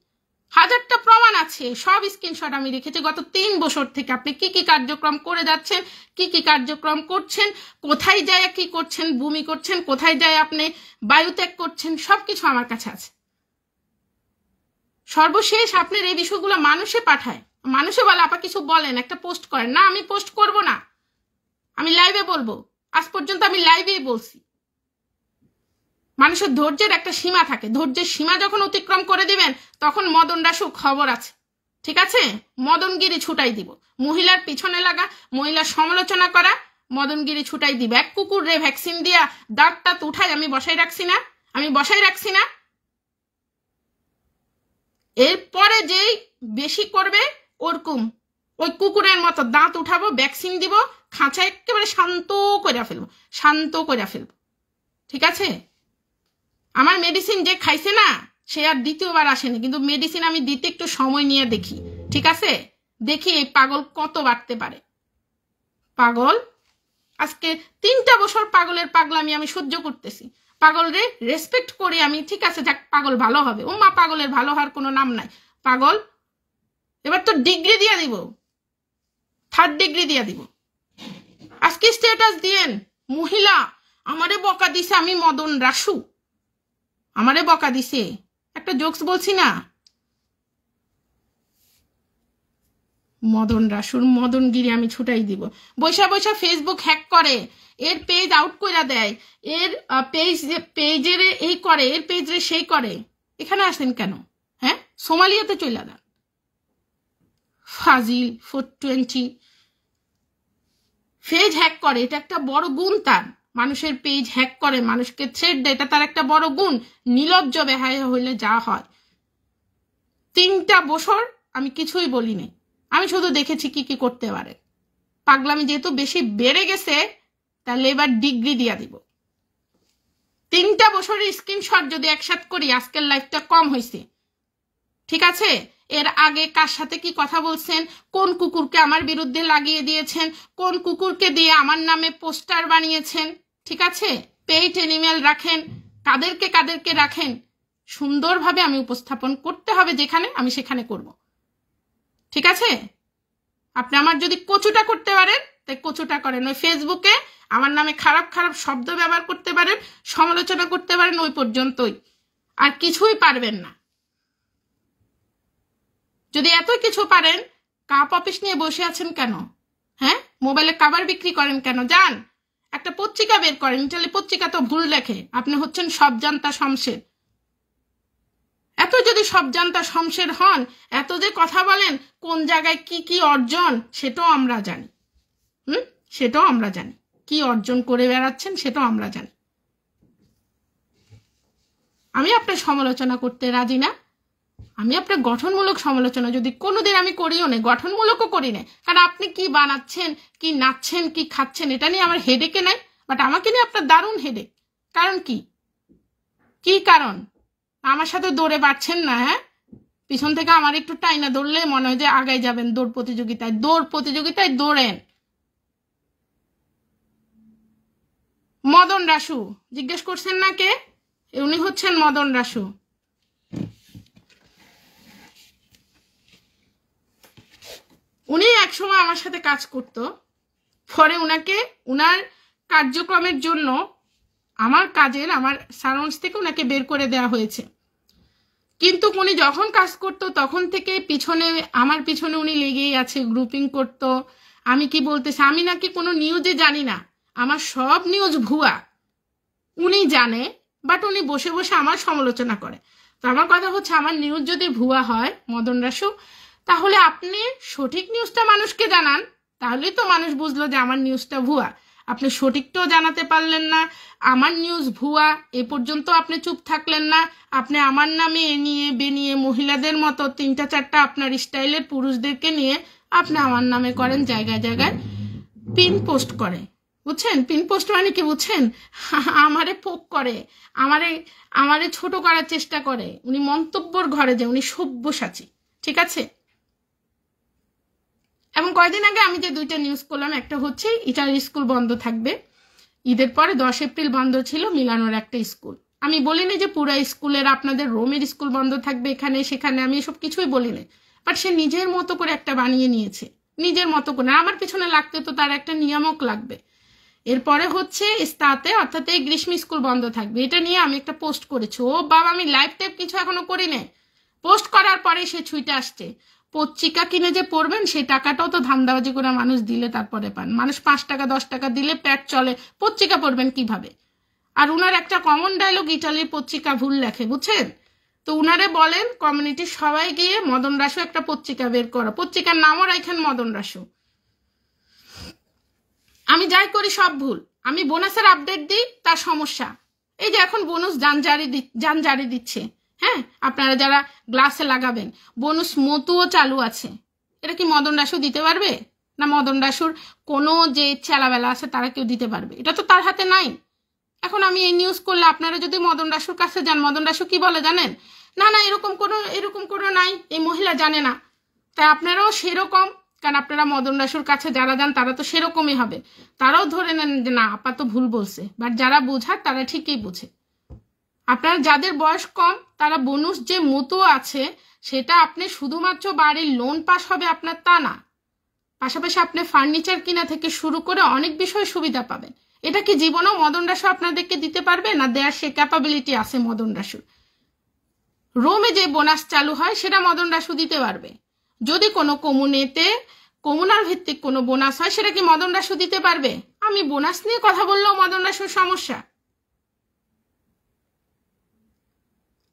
1000টা প্রমাণ আছে, সব স্ক্রিনশট আমি রেখেছি গত 3 বছর থেকে। আপনি কি কি কার্যক্রম করে যাচ্ছেন, কি কি কার্যক্রম করছেন, কোথায় যায় কি করছেন, বমি করছেন, কোথায় যায় আপনি বায়ুত্যাগ করছেন, সবকিছু আমার কাছে আছে। সর্বশেষ আপনার এই বিষয়গুলো মানুষে পাঠায়, মানুষে বলে আপা কিছু বলেন, একটা পোস্ট করেন না। আমি পোস্ট করব না, আমি লাইভে বলবো। আজ পর্যন্ত আমি লাইভেই বলছি। মানুষের ধৈর্যের একটা সীমা থাকে, ধৈর্যের সীমা যখন অতিক্রম করে দিবেন তখন মদন রাসু খবর আছে, ঠিক আছে? মদনগিরি ছুটাই দিব। মহিলার পিছনে লাগা, মহিলার সমালোচনা করা, মদনগিরি ছুটাই দিব। এক কুকুর রে ভ্যাকসিন দিয়া দাঁতটা উঠাই আমি বসাই রাখছি না। এরপরে যেই বেশি করবে ওরকম ওই কুকুরের মতো দাঁত উঠাবো, ভ্যাকসিন দিব, খাঁচা একেবারে শান্ত করে ফেলবো, ঠিক আছে? আমার মেডিসিন যে খাইছে না সে আর দ্বিতীয়বার আসেনি, কিন্তু মেডিসিন আমি দিতে একটু সময় নিয়ে দেখি, ঠিক আছে? দেখি এই পাগল কত বাড়তে পারে। পাগল আজকে 3টা বছর পাগলের পাগলামি আমি সহ্য করতেছি। পাগল রে রেসপেক্ট করি আমি, ঠিক আছে, যাক পাগল ভালো হবে। ও মা, পাগলের ভালো হওয়ার কোনো নাম নাই। পাগল এবার তো ডিগ্রি দিয়ে দিব, 3rd ডিগ্রি দিয়ে দিব। আজকে স্ট্যাটাস দিয়েন মহিলা আমারে বকা দিছে, আমি মদন রাসু, আমারে বকা দিছে, একটা জোকস বলছি না, মদন রাসুর মদনগিরি আমি ছুটাই দিব। বৈশা ফেসবুক হ্যাক করে, এর পেজ আউট কইরা দেয়, এর পেজের এই করে, এর পেজে সেই করে। এখানে আসেন কেন? হ্যাঁ, সোমালিয়াতে চলে যান। ফাজিল 420 পেজ হ্যাক করে, এটা একটা বড় গুণ তার। মানুষের পেজ হ্যাক করে, মানুষকে থ্রেড দেয়, এটা তার একটা বড় গুণ। নির্লজ্জ বেহায়া হইলে যা হয়। 3টা বছর আমি কিছুই বলিনি, আমি শুধু দেখেছি কি কি করতে পারে। পাগলামি যেহেতু বেশি বেড়ে গেছে, তাহলে এবার ডিগ্রি দিয়া দিব। 3টা বছরের স্ক্রিনশট যদি একসাথ করি, আজকের লাইফটা কম হয়েছে, ঠিক আছে? এর আগে কার সাথে কি কথা বলছেন, কোন কুকুরকে আমার বিরুদ্ধে লাগিয়ে দিয়েছেন, কোন কুকুরকে দিয়ে আমার নামে পোস্টার বানিয়েছেন, ঠিক আছে? পেইড এনিমেল রাখেন, কাদেরকে রাখেন, সুন্দরভাবে আমি উপস্থাপন করতে হবে, যেখানে আমি সেখানে করব, ঠিক আছে? আপনি আমার যদি কচুটা করতে পারেন তাই কচুটা করেন। ওই ফেসবুকে আমার নামে খারাপ শব্দ ব্যবহার করতে পারেন, সমালোচনা করতে পারেন, ওই পর্যন্তই, আর কিছুই পারবেন না। যদি এত কিছু পারেন, কাপ অফিস নিয়ে বসে আছেন কেন? হ্যাঁ, মোবাইলে কাবার বিক্রি করেন কেন? যান একটা পত্রিকা বের করেন। ইটালি পত্রিকা তো ভুল লেখে, আপনি হচ্ছেন সব জানতা শমশের। এত এত যদি সব জানতা শমশের হন, এত যে কথা বলেন কোন জায়গায় কি কি অর্জন সেটাও আমরা জানি। সেটাও আমরা জানি, কি অর্জন করে বেড়াচ্ছেন সেটাও আমরা জানি। আমি আপনার সমালোচনা করতে রাজি না। আমি আপনার গঠনমূলক সমালোচনা যদি কোনোদিন আমি করিও না, গঠনমূলকও করি না, কারণ আপনি কি বানাচ্ছেন, কি নাচছেন, কি খাচ্ছেন এটা নিয়ে আমার হেডেকে নাই। বাট আমাকে নিয়ে আপনার দারুণ হেডেক। কারণ কি? কি কারণ? আমার সাথে দৌড়ে পারছেন না? হ্যাঁ, পিছন থেকে আমার একটু টাইনা দৌড়লে মনে হয় যে আগাই যাবেন দৌড় প্রতিযোগিতায়। দৌড় প্রতিযোগিতায় দৌড়েন। মদন রাসু জিজ্ঞেস করছেন না কে? উনি হচ্ছেন মদন রাসু। উনি একসময় আমার সাথে কাজ করত, পরে উনাকে উনার কার্যক্রমের জন্য আমার সারাংশ থেকে উনাকে বের করে দেওয়া হয়েছে। কিন্তু উনি যখন কাজ করতো তখন থেকে আমার পিছনে উনি লেগেই আছে, গ্রুপিং করতো। আমি কি বলতেছি, আমি নাকি কোনো নিউজে জানি না, আমার সব নিউজ ভুয়া উনি জানে, বাট উনি বসে বসে আমার সমালোচনা করে। তো আমার কথা হচ্ছে, আমার নিউজ যদি ভুয়া হয় মদন রাসু, তাহলে আপনি সঠিক নিউজটা মানুষকে জানান, তাহলেই তো মানুষ বুঝলো যে আমার নিউজটা ভুয়া। আপনি সঠিকটাও জানাতে পারলেন না, আমার নিউজ ভুয়া এ পর্যন্ত আপনি চুপ থাকলেন না। আপনি আমার নামে এ নিয়ে বেনিয়ে মহিলাদের মতো 3-4টা আপনার স্টাইলের পুরুষদেরকে নিয়ে আপনি আমার নামে করেন, জায়গায় জায়গায় পিন পোস্ট করে। বুঝছেন পিন পোস্ট মানে কি? বুঝছেন, আমারে পোক করে, আমারে ছোট করার চেষ্টা করে। উনি মন্তব্যর ঘরে যে উনি সব্যসাচী, ঠিক আছে। এবং কয়েকদিন আগে আমি যে 2টা নিউজ করলাম, একটা হচ্ছে ইটালির স্কুল বন্ধ থাকবে, ঈদের পরে 10 এপ্রিল বন্ধ ছিল মিলানোর একটা স্কুল। আমি বলিনি যে পুরো স্কুলের আপনাদের রোমের স্কুল বন্ধ থাকবে এখানে সেখানে, আমি এসব কিছুই বলিনি। বাট সে নিজের মতো করে একটা বানিয়ে নিয়েছে, নিজের মতো করে। আমার পিছনে লাগতে তো তার একটা নিয়ামক লাগবে। এরপরে হচ্ছে ইস্তাতে, অর্থাৎ এই গ্রীষ্ম স্কুল বন্ধ থাকবে, এটা নিয়ে আমি একটা পোস্ট করেছি। ও বাবা, আমি লাইভ টাইপ কিছু এখনো করি নাই। পোস্ট করার পরে সে ছুইটা আসছে, পত্রিকা কিনে যে পড়বেন সেই টাকাটাও তো ধান্দাবাজি করে মানুষ দিলে তারপরে পান। মানুষ 5 টাকা 10 টাকা দিলে পেট চলে, পত্রিকা পড়বেন কিভাবে? আর উনার একটা কমন ডায়লগ, ইটালির পত্রিকা ভুল লেখে, বুঝছেন। তো উনারে বলেন কমিউনিটির সবাই গিয়ে মদন রাসু একটা পত্রিকা বের করো, পত্রিকার নামও রাখেন মদন রাসু। আমি যাই করি সব ভুল। আমি বোনাসের আপডেট দিই, তার সমস্যা। এই যে এখন বোনাস যান জারি দিচ্ছে, হ্যাঁ, আপনারা যারা গ্লাসে লাগাবেন, বোনাস মতুও চালু আছে। এটা কি মদন রাসু দিতে পারবে? না মদন রাসুর কোনো যে চেলাবেলা আছে তারা কেউ দিতে পারবে? এটা তো তার হাতে নাই। এখন আমি এই নিউজ করলে আপনারা যদি মদন রাসুর কাছে যান, মদন রাসু কি বলে জানেন? না না, এরকম কোনো নাই, এই মহিলা জানে না। তাই আপনারাও সেরকম, কারণ আপনারা মদন রাসুর কাছে যারা যান তারা তো সেরকমই হবে। তারাও ধরে নেন যে না আপা তো ভুল বলছে, বাট যারা বোঝার তারা ঠিকই বোঝে। আপনার যাদের বয়স কম তারা বোনাস যে মতো আছে সেটা আপনি শুধুমাত্র বাড়ির লোন পাস হবে আপনার তা না, পাশাপাশি আপনি ফার্নিচার কিনা থেকে শুরু করে অনেক বিষয় সুবিধা পাবেন। এটা কি জীবনেও মদন রাসু আপনাদেরকে দিতে পারবে না? দেয়ার সে ক্যাপাবিলিটি আছে মদন রাসুর। রোমে যে বোনাস চালু হয় সেটা মদন রাসু দিতে পারবে। যদি কোনো কমুনাল ভিত্তিক কোনো বোনাস হয় সেটা কি মদন রাসু দিতে পারবে? আমি বোনাস নিয়ে কথা বললেও মদন রাসুর সমস্যা।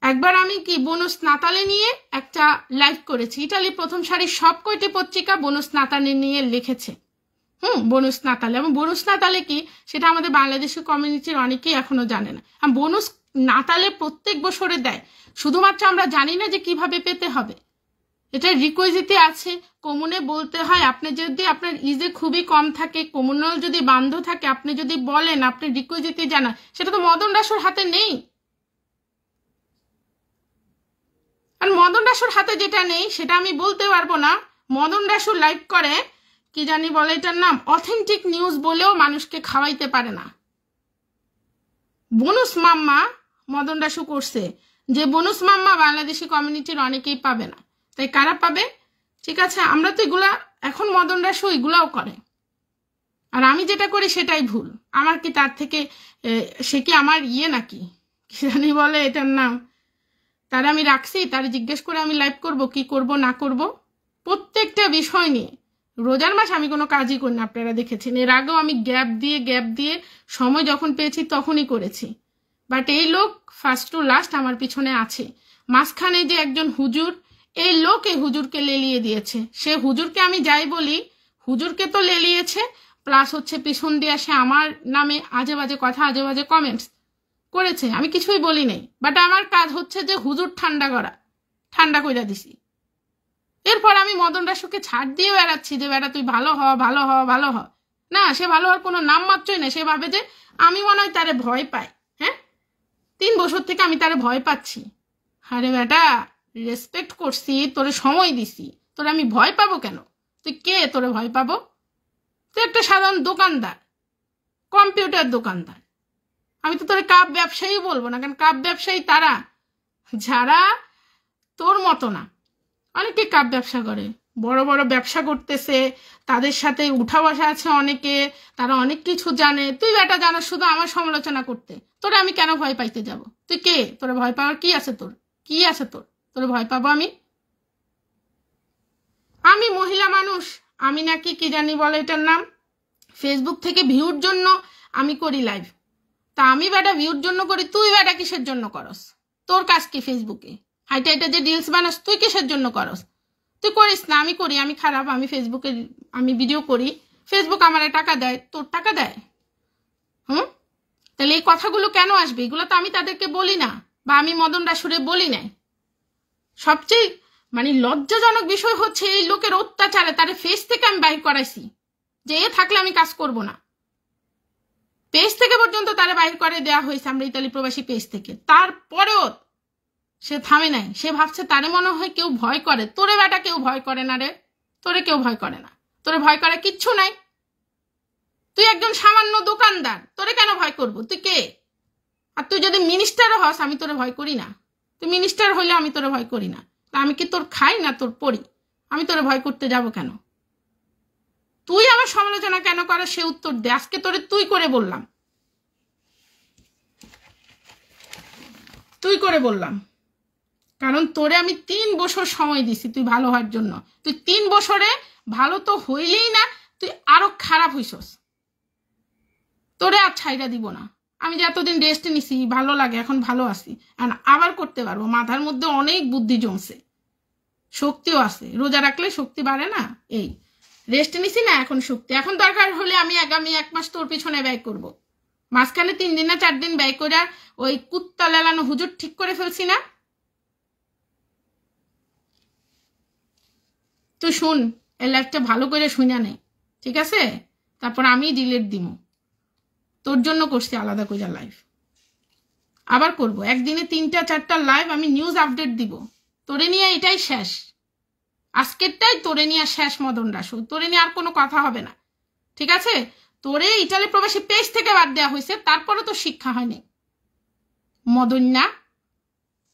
একবার আমি কি বোনাস নাতালে নিয়ে একটা লাইভ করেছি, ইটালির প্রথম সারির সব কয়টি পত্রিকা বোনাস নাতালে নিয়ে লিখেছে। বোনাস নাতালে, এবং বোনাস নাতালে কি সেটা আমাদের বাংলাদেশি কমিউনিটির অনেকেই এখনো জানে না। বোনাস নাতালে প্রত্যেক বছরে দেয়, শুধুমাত্র আমরা জানি না যে কিভাবে পেতে হবে। এটা রিকোয়েজিতে আছে, কমুনে বলতে হয়। আপনি যদি আপনার ইজে খুবই কম থাকে, কমুনাল যদি বন্ধ থাকে, আপনি যদি বলেন আপনি রিকোয়েজিতে জানান, সেটা তো মদন রাসুর হাতে নেই। আর মদন রাসুর হাতে যেটা নেই সেটা আমি বলতে পারবো না। মদন রাসু লাইভ করে, কি জানি বলে এটার নাম, অথেন্টিক নিউজ বলেও মানুষকে খাওয়াইতে পারে না। বোনাস মাম্মা মদন রাসু করছে, যে বোনাস মাম্মা বাংলাদেশি কমিউনিটির অনেকেই পাবে না। তাই কারা পাবে? ঠিক আছে, আমরা তো এগুলা, এখন মদন রাসু এগুলাও করে, আর আমি যেটা করি সেটাই ভুল। আমার কি তার থেকে সে কি আমার নাকি, কি জানি বলে এটার নাম, তারা আমি রাখছি, তারা জিজ্ঞেস করে আমি লাইভ করব কি করব না করব প্রত্যেকটা বিষয় নিয়ে। রোজার মাস আমি কোনো কাজই করি না, আপনারা দেখেছেন। এর আগেও আমি গ্যাপ দিয়ে সময় যখন পেয়েছি তখনই করেছি। বাট এই লোক ফার্স্ট টু লাস্ট আমার পিছনে আছে। মাঝখানে যে একজন হুজুর, এই লোক এই হুজুরকে লেলিয়ে দিয়েছে। সে হুজুরকে আমি যাই বলি, হুজুরকে তো লেলিয়েছে, প্লাস হচ্ছে পিছন দিয়ে সে আমার নামে আজে বাজে কথা, আজে বাজে কমেন্টস করেছে। আমি কিছুই বলি নাই, বাট আমার কাজ হচ্ছে যে হুজুর ঠান্ডা কইরা দিছি। এরপর আমি মদন রাসুকে ছাড় দিয়ে বেড়াচ্ছি যে বেড়া তুই ভালো হ, ভালো হ, ভালো হ। না, সে ভালো হওয়ার কোনো নাম মাত্রই না। সে ভাবে যে আমি মনে হয় তারে ভয় পাই। হ্যাঁ, 3 বছর থেকে আমি তারে ভয় পাচ্ছি। আরে বেটা, রেসপেক্ট করছি, তোরে সময় দিছি, তোরে আমি ভয় পাবো কেন? তুই কে তোরে ভয় পাবো? তুই একটা সাধারণ দোকানদার, কম্পিউটার দোকানদার। আমি তো তোরে কাপ ব্যবসায়ী বলবো না, কারণ কাপ ব্যবসায়ী তারা যারা তোর মতো না। অনেকে কাপ ব্যবসা করে, বড় বড় ব্যবসা করতেছে, তাদের সাথে উঠা বসা আছে অনেকে, তারা অনেক কিছু জানে। তুই বেটা জানাস শুধু আমার সমালোচনা করতে। তোরে আমি কেন ভয় পাইতে যাব? তুই কে? তোরে ভয় পাওয়ার কি আছে তোর? কি আছে তোর? তোরে ভয় পাবো আমি মহিলা মানুষ। আমি নাকি কি জানি বলে এটার নাম, ফেসবুক থেকে ভিউর জন্য আমি করি লাইভ। তা আমি বেটা ভিউর জন্য করি, তুই বেটা কিসের জন্য করস? তোর কাজ কি ফেসবুকে হাইটা হাইটা যে রিলস বানাস, তুই কিসের জন্য করস? তুই করিস না, আমি করি। আমি খারাপ? আমি ফেসবুকে আমি ভিডিও করি, ফেসবুক আমারে টাকা দেয়, তোর টাকা দেয়? তাহলে এই কথাগুলো কেন আসবে? এগুলো তো আমি তাদেরকে বলি না, বা আমি মদন রাসুরে বলি নাই। সবচেয়ে লজ্জাজনক বিষয় হচ্ছে এই লোকের অত্যাচারে তারে ফেস থেকে আমি বাইর করাইছি, যে এ থাকলে আমি কাজ করব না। পেজ থেকে পর্যন্ত তারে বাইর করে দেওয়া হয়েছে, আমরা ইতালি প্রবাসী পেজ থেকে। তারপরেও সে থামে নাই। সে ভাবছে তারে মনে হয় কেউ ভয় করে। তোরে বেটা কেউ ভয় করে না রে, তোরে কেউ ভয় করে না। তোরে ভয় করে কিচ্ছু নাই। তুই একজন সামান্য দোকানদার, তোরে কেন ভয় করব? তুই কে? আর তুই যদি মিনিস্টারও হস, আমি তোরে ভয় করি না। তুই মিনিস্টার হইলে আমি তোরে ভয় করি না। আমি কি তোর খাই না তোর পড়ি? আমি তোরে ভয় করতে যাব কেন? তুই আমার সমালোচনা কেন করার সে উত্তর দে। আজকে তোরে তুই করে বললাম, তুই করে বললাম, কারণ তোরে আমি 3 বছর সময় দিছি তুই ভালো হওয়ার জন্য। তুই 3 বছরে ভালো তো হইলেই না, তুই আরো খারাপ হইছস। তোরে আর ছাইরা দিব না। আমি যে এতদিন রেস্ট নিছি, ভালো লাগে, এখন ভালো আছি, আবার করতে পারবো। মাথার মধ্যে অনেক বুদ্ধি জমছে, শক্তিও আছে। রোজা রাখলে শক্তি বাড়ে না? এই রেস্ট নিছি না, এখন শক্তি। এখন দরকার হলে আমি আগামী 1 মাস তোর পিছনে ব্যয় করব। মাঝখানে 3 দিন না 4 দিন ব্যয় করে ওই কুত্তা লেলানো হুজুর ঠিক করে ফেলছি না? তুই শুন, এই লাইফটা ভালো করে শুনে নে, ঠিক আছে? তারপর আমি ডিলিট দিব। তোর জন্য করছি আলাদা করে লাইভ, আবার করব। একদিনে 3টা 4টা লাইভ আমি নিউজ আপডেট দিব। তোরে নিয়ে এটাই শেষ, আজকেরটাই তোরে নিয়ে শেষ মদন রাসু। তোরে নিয়ে আর কোনো কথা হবে না, ঠিক আছে? তোরে ইটালি প্রবাসী পেজ থেকে বাদ দেওয়া হয়েছে, তারপরে তো শিক্ষা হয়নি। মদন না,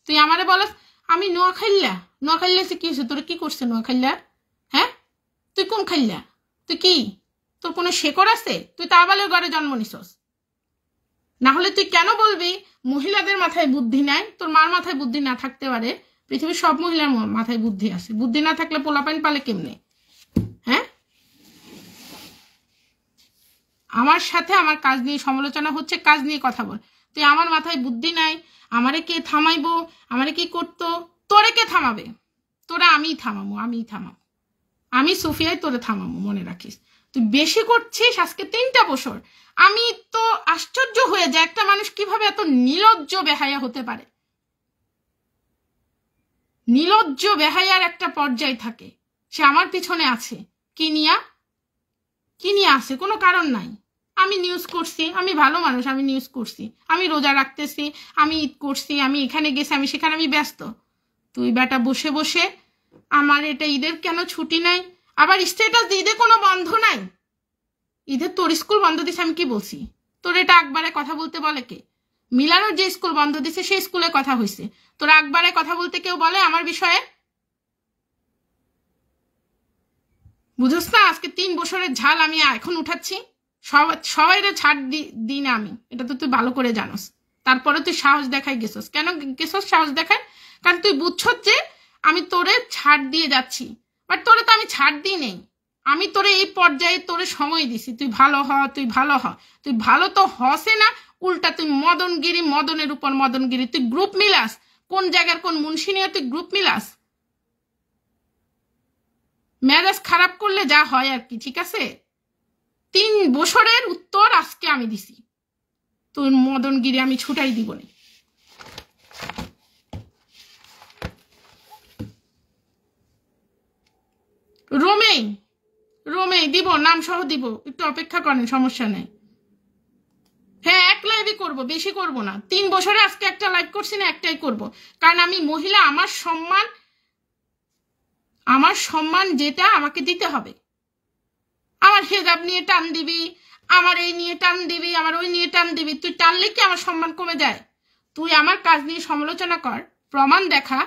তুই আমারে বলস আমি নোয়াখাইল্লা কি হয়েছে? তোরে কি করছে নোয়াখাইল্লা? হ্যাঁ, তুই কোন খাইল্লা? তুই কি, তোর কোনো শেকড় আছে? তুই তাবালের ঘরে জন্ম নিছস। না হলে তুই কেন বলবি মহিলাদের মাথায় বুদ্ধি নাই? তোর মার মাথায় বুদ্ধি না থাকতে পারে, পৃথিবীর সব মহিলার মাথায় বুদ্ধি আছে। বুদ্ধি না থাকলে পোলাপাইন পালে কেমনে? হ্যাঁ, আমার সাথে আমার কাজ নিয়ে সমালোচনা হচ্ছে, কাজ নিয়ে কথা বল। তুই আমার মাথায় বুদ্ধি নাই, আমারে কে থামাইবো, আমারে কি করতো? তোরে কে থামাবে? তোরা আমিই থামাবো। আমি সুফিয়াই তোরে থামাবো, মনে রাখিস। তুই বেশি করছিস। আজকে 3টা বছর আমি তো আশ্চর্য হয়ে যায়, একটা মানুষ কিভাবে এত নির্লজ্জ বেহায়া হতে পারে। নির্লজ্জ বেহায়ার একটা পর্যায় থাকে। সে আমার পিছনে আছে, কি নিয়ে আছে? কোনো কারণ নাই। আমি নিউজ করছি, আমি ভালো মানুষ, আমি নিউজ করছি, আমি রোজা রাখতেছি, আমি ঈদ করছি, আমি এখানে গেছি, আমি সেখানে, আমি ব্যস্ত। তুই বেটা বসে বসে আমার এটা ঈদের কেন ছুটি নাই, আবার স্ট্যাটাস দিয়ে ঈদে কোনো বন্ধ নাই। ঈদের তোর স্কুল বন্ধ দিছে, আমি কি বলছি? তোর এটা একবারে কথা বলতে বলে কে? মিলানোর যে স্কুল বন্ধ দিছে সেই স্কুলে কথা হয়েছে, তোর একবারে কথা বলতে কেউ বলে আমার বিষয়ে? বুঝছ না? আজকে 3 বছরের ঝাল আমি এখন উঠাচ্ছি। সবাইরে ছাড় দিই না আমি, এটা তো তুই ভালো করে জানোস। তারপরে তুই সাহস দেখাই গেছস। কেন গেছস সাহস দেখায়? কারণ তুই বুঝছস যে আমি তোরে ছাড় দিয়ে যাচ্ছি, বাট তোরে তো আমি ছাড় দিই নেই। আমি তোরে এই পর্যায়ে তোরে সময় দিছি, তুই ভালো হ, তুই ভালো হ। তুই ভালো তো হসে না, উল্টা তুই মদনগিরি, মদনের উপর মদনগিরি। তুই গ্রুপ মিলাস, কোন জায়গার কোন মুন্সি নিয়ে তুই গ্রুপ মিলাস? মেজাজ খারাপ করলে যা হয় আর কি, ঠিক আছে? 3 বছরের উত্তর আজকে আমি দিছি, তোর মদনগিরি আমি ছুটাই দিব না। রোমে দিব, নাম সহ দিব, একটু অপেক্ষা করেন, সমস্যা নেই। হ্যাঁ, 1 লাইভই করবো, বেশি করব না। 3 বছরে আজকে একটা লাইভ করছি না, একটাই করব, কারণ আমি মহিলা, আমার সম্মান যেটা আমাকে দিতে হবে। আমার হেজাব নিয়ে টান দিবি, আমার এই নিয়ে টান দিবি, আমার ওই নিয়ে টান দিবি, তুই টানলে কি আমার সম্মান কমে যায়? তুই আমার কাজ নিয়ে সমালোচনা কর, প্রমাণ দেখা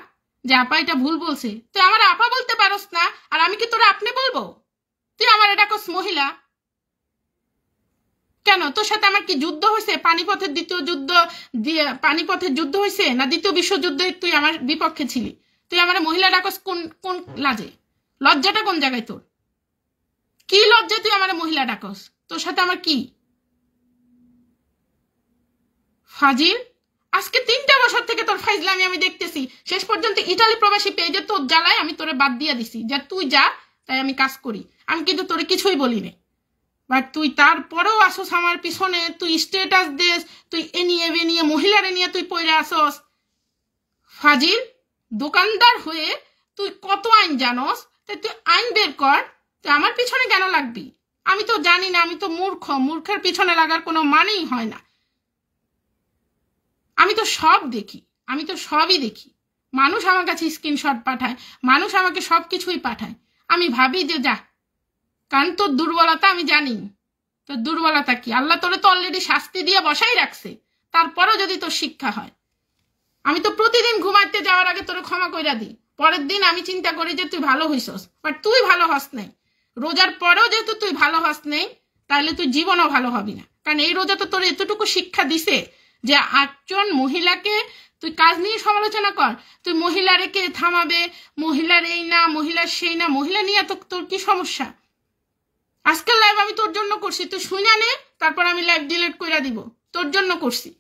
যে আপা এটা ভুল বলছে, তুই আমার আপা বলতে পারস না, আর আমি কি তোরা আপনি বলবো? তুই আমার এটা কস মহিলা কেন? তোর সাথে আমার কি যুদ্ধ হয়েছে? পানিপথের যুদ্ধ হয়েছে না দ্বিতীয় বিশ্বযুদ্ধে তুই আমার বিপক্ষে ছিলি? তুই আমার মহিলা ডাকস কোন লাজে? লজ্জাটা কোন জায়গায় তোর? কি লজ্জা তুই আমার মহিলা ডাকস? তোর সাথে আমার কি? ফাজিল, আজকে 3টা বছর থেকে তোর ফাইজলামি আমি দেখতেছি। শেষ পর্যন্ত ইটালি প্রবাসী পেজে তোর জ্বালায় আমি তোরে বাদ দিয়ে দিছি, যা তুই যা, তাই আমি কাজ করি। আমি কিন্তু তোরে কিছুই বলি না, বাট তুই তারপরেও আসস আমার পিছনে, তুই স্টেটাস দেস, তুই এ নিয়ে মহিলারে নিয়ে তুই পড়ে আসস। ফাজিল, দোকানদার হয়ে তুই কত আইন জানস, তাই তুই আইন বের কর। তুই আমার পিছনে কেন লাগবি? আমি তো জানি না, আমি তো মূর্খের পিছনে লাগার কোনো মানেই হয় না। আমি তো সব দেখি, আমি তো সবই দেখি। মানুষ আমার কাছে স্ক্রিনশট পাঠায়, মানুষ আমাকে সব কিছুই পাঠায়। আমি ভাবি যে যা, কারণ তোর দুর্বলতা আমি জানি। তোর দুর্বলতা কি? আল্লাহ তোরে তো অলরেডি শাস্তি দিয়ে বসাই রাখছে, তারপরেও যদি তোর শিক্ষা হয়। আমি তো প্রতিদিন ঘুমাইতে যাওয়ার আগে তোরে ক্ষমা কইরা দিই, পরের দিন আমি চিন্তা করি যে তুই ভালো হইছস, বাট তুই ভালো হস নাই। রোজার পরেও যেহেতু তুই ভালো হস নাই, তাহলে তুই জীবনও ভালো হবি না। কারণ এই রোজা তো তোর এতটুকু শিক্ষা দিছে যে 8জন মহিলাকে তুই কাজ নিয়ে সমালোচনা কর, তুই মহিলারে কে থামাবে, মহিলার এই না, মহিলার সেই না, মহিলা নিয়ে তো তোর কি সমস্যা? আজকের লাইভ আমি তোর জন্য করছি, তুই শুনে নে, তারপর আমি লাইভ ডিলিট করে দিব। তোর জন্য করছি,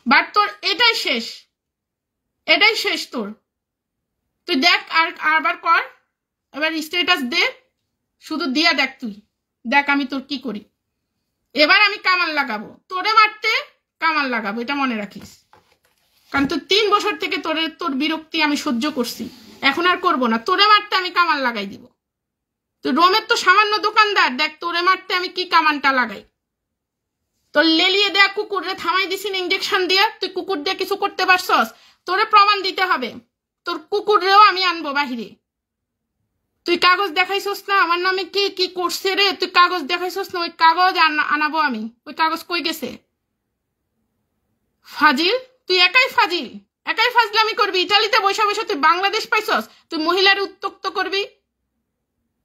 বাট তোর এটাই শেষ তোর। তুই দেখ, আর আবার কর, এবার স্ট্যাটাস দে, শুধু দিয়া দেখ, তুই দেখ আমি তোর কি করি। এবার আমি কামান লাগাবো, তোরে মারতে কামান লাগাবো, এটা মনে রাখিস। কারণ তুই 3 বছর থেকে তোর বিরক্তি আমি সহ্য করছি, এখন আর করবো না। তোরে মারতে আমি কামান লাগাই দিব। তুই রোমের তো সামান্য দোকানদার, দেখ তোরে মারতে আমি কি কামানটা লাগাই। তোর লেলিয়ে দেয়া কুকুরে থামাই দিছি না ইঞ্জেকশন দিয়ে, তুই কুকুর দিয়ে কিছু করতে পারছস? তোরে প্রমাণ দিতে হবে, তোর কুকুরেও আমি আনবো বাহিরে। তুই কাগজ দেখাইছস না আমার নামে কি কি করছে রে, তুই কাগজ দেখাইছস না? ওই কাগজ আনাবো আমি। ওই কাগজ কই গেছে? ফাজিল, তুই একাই ফাজলামি করবি। ইটালিতে বসে বসে তুই বাংলাদেশ পাইছস, তুই মহিলার উত্তক্ত করবি?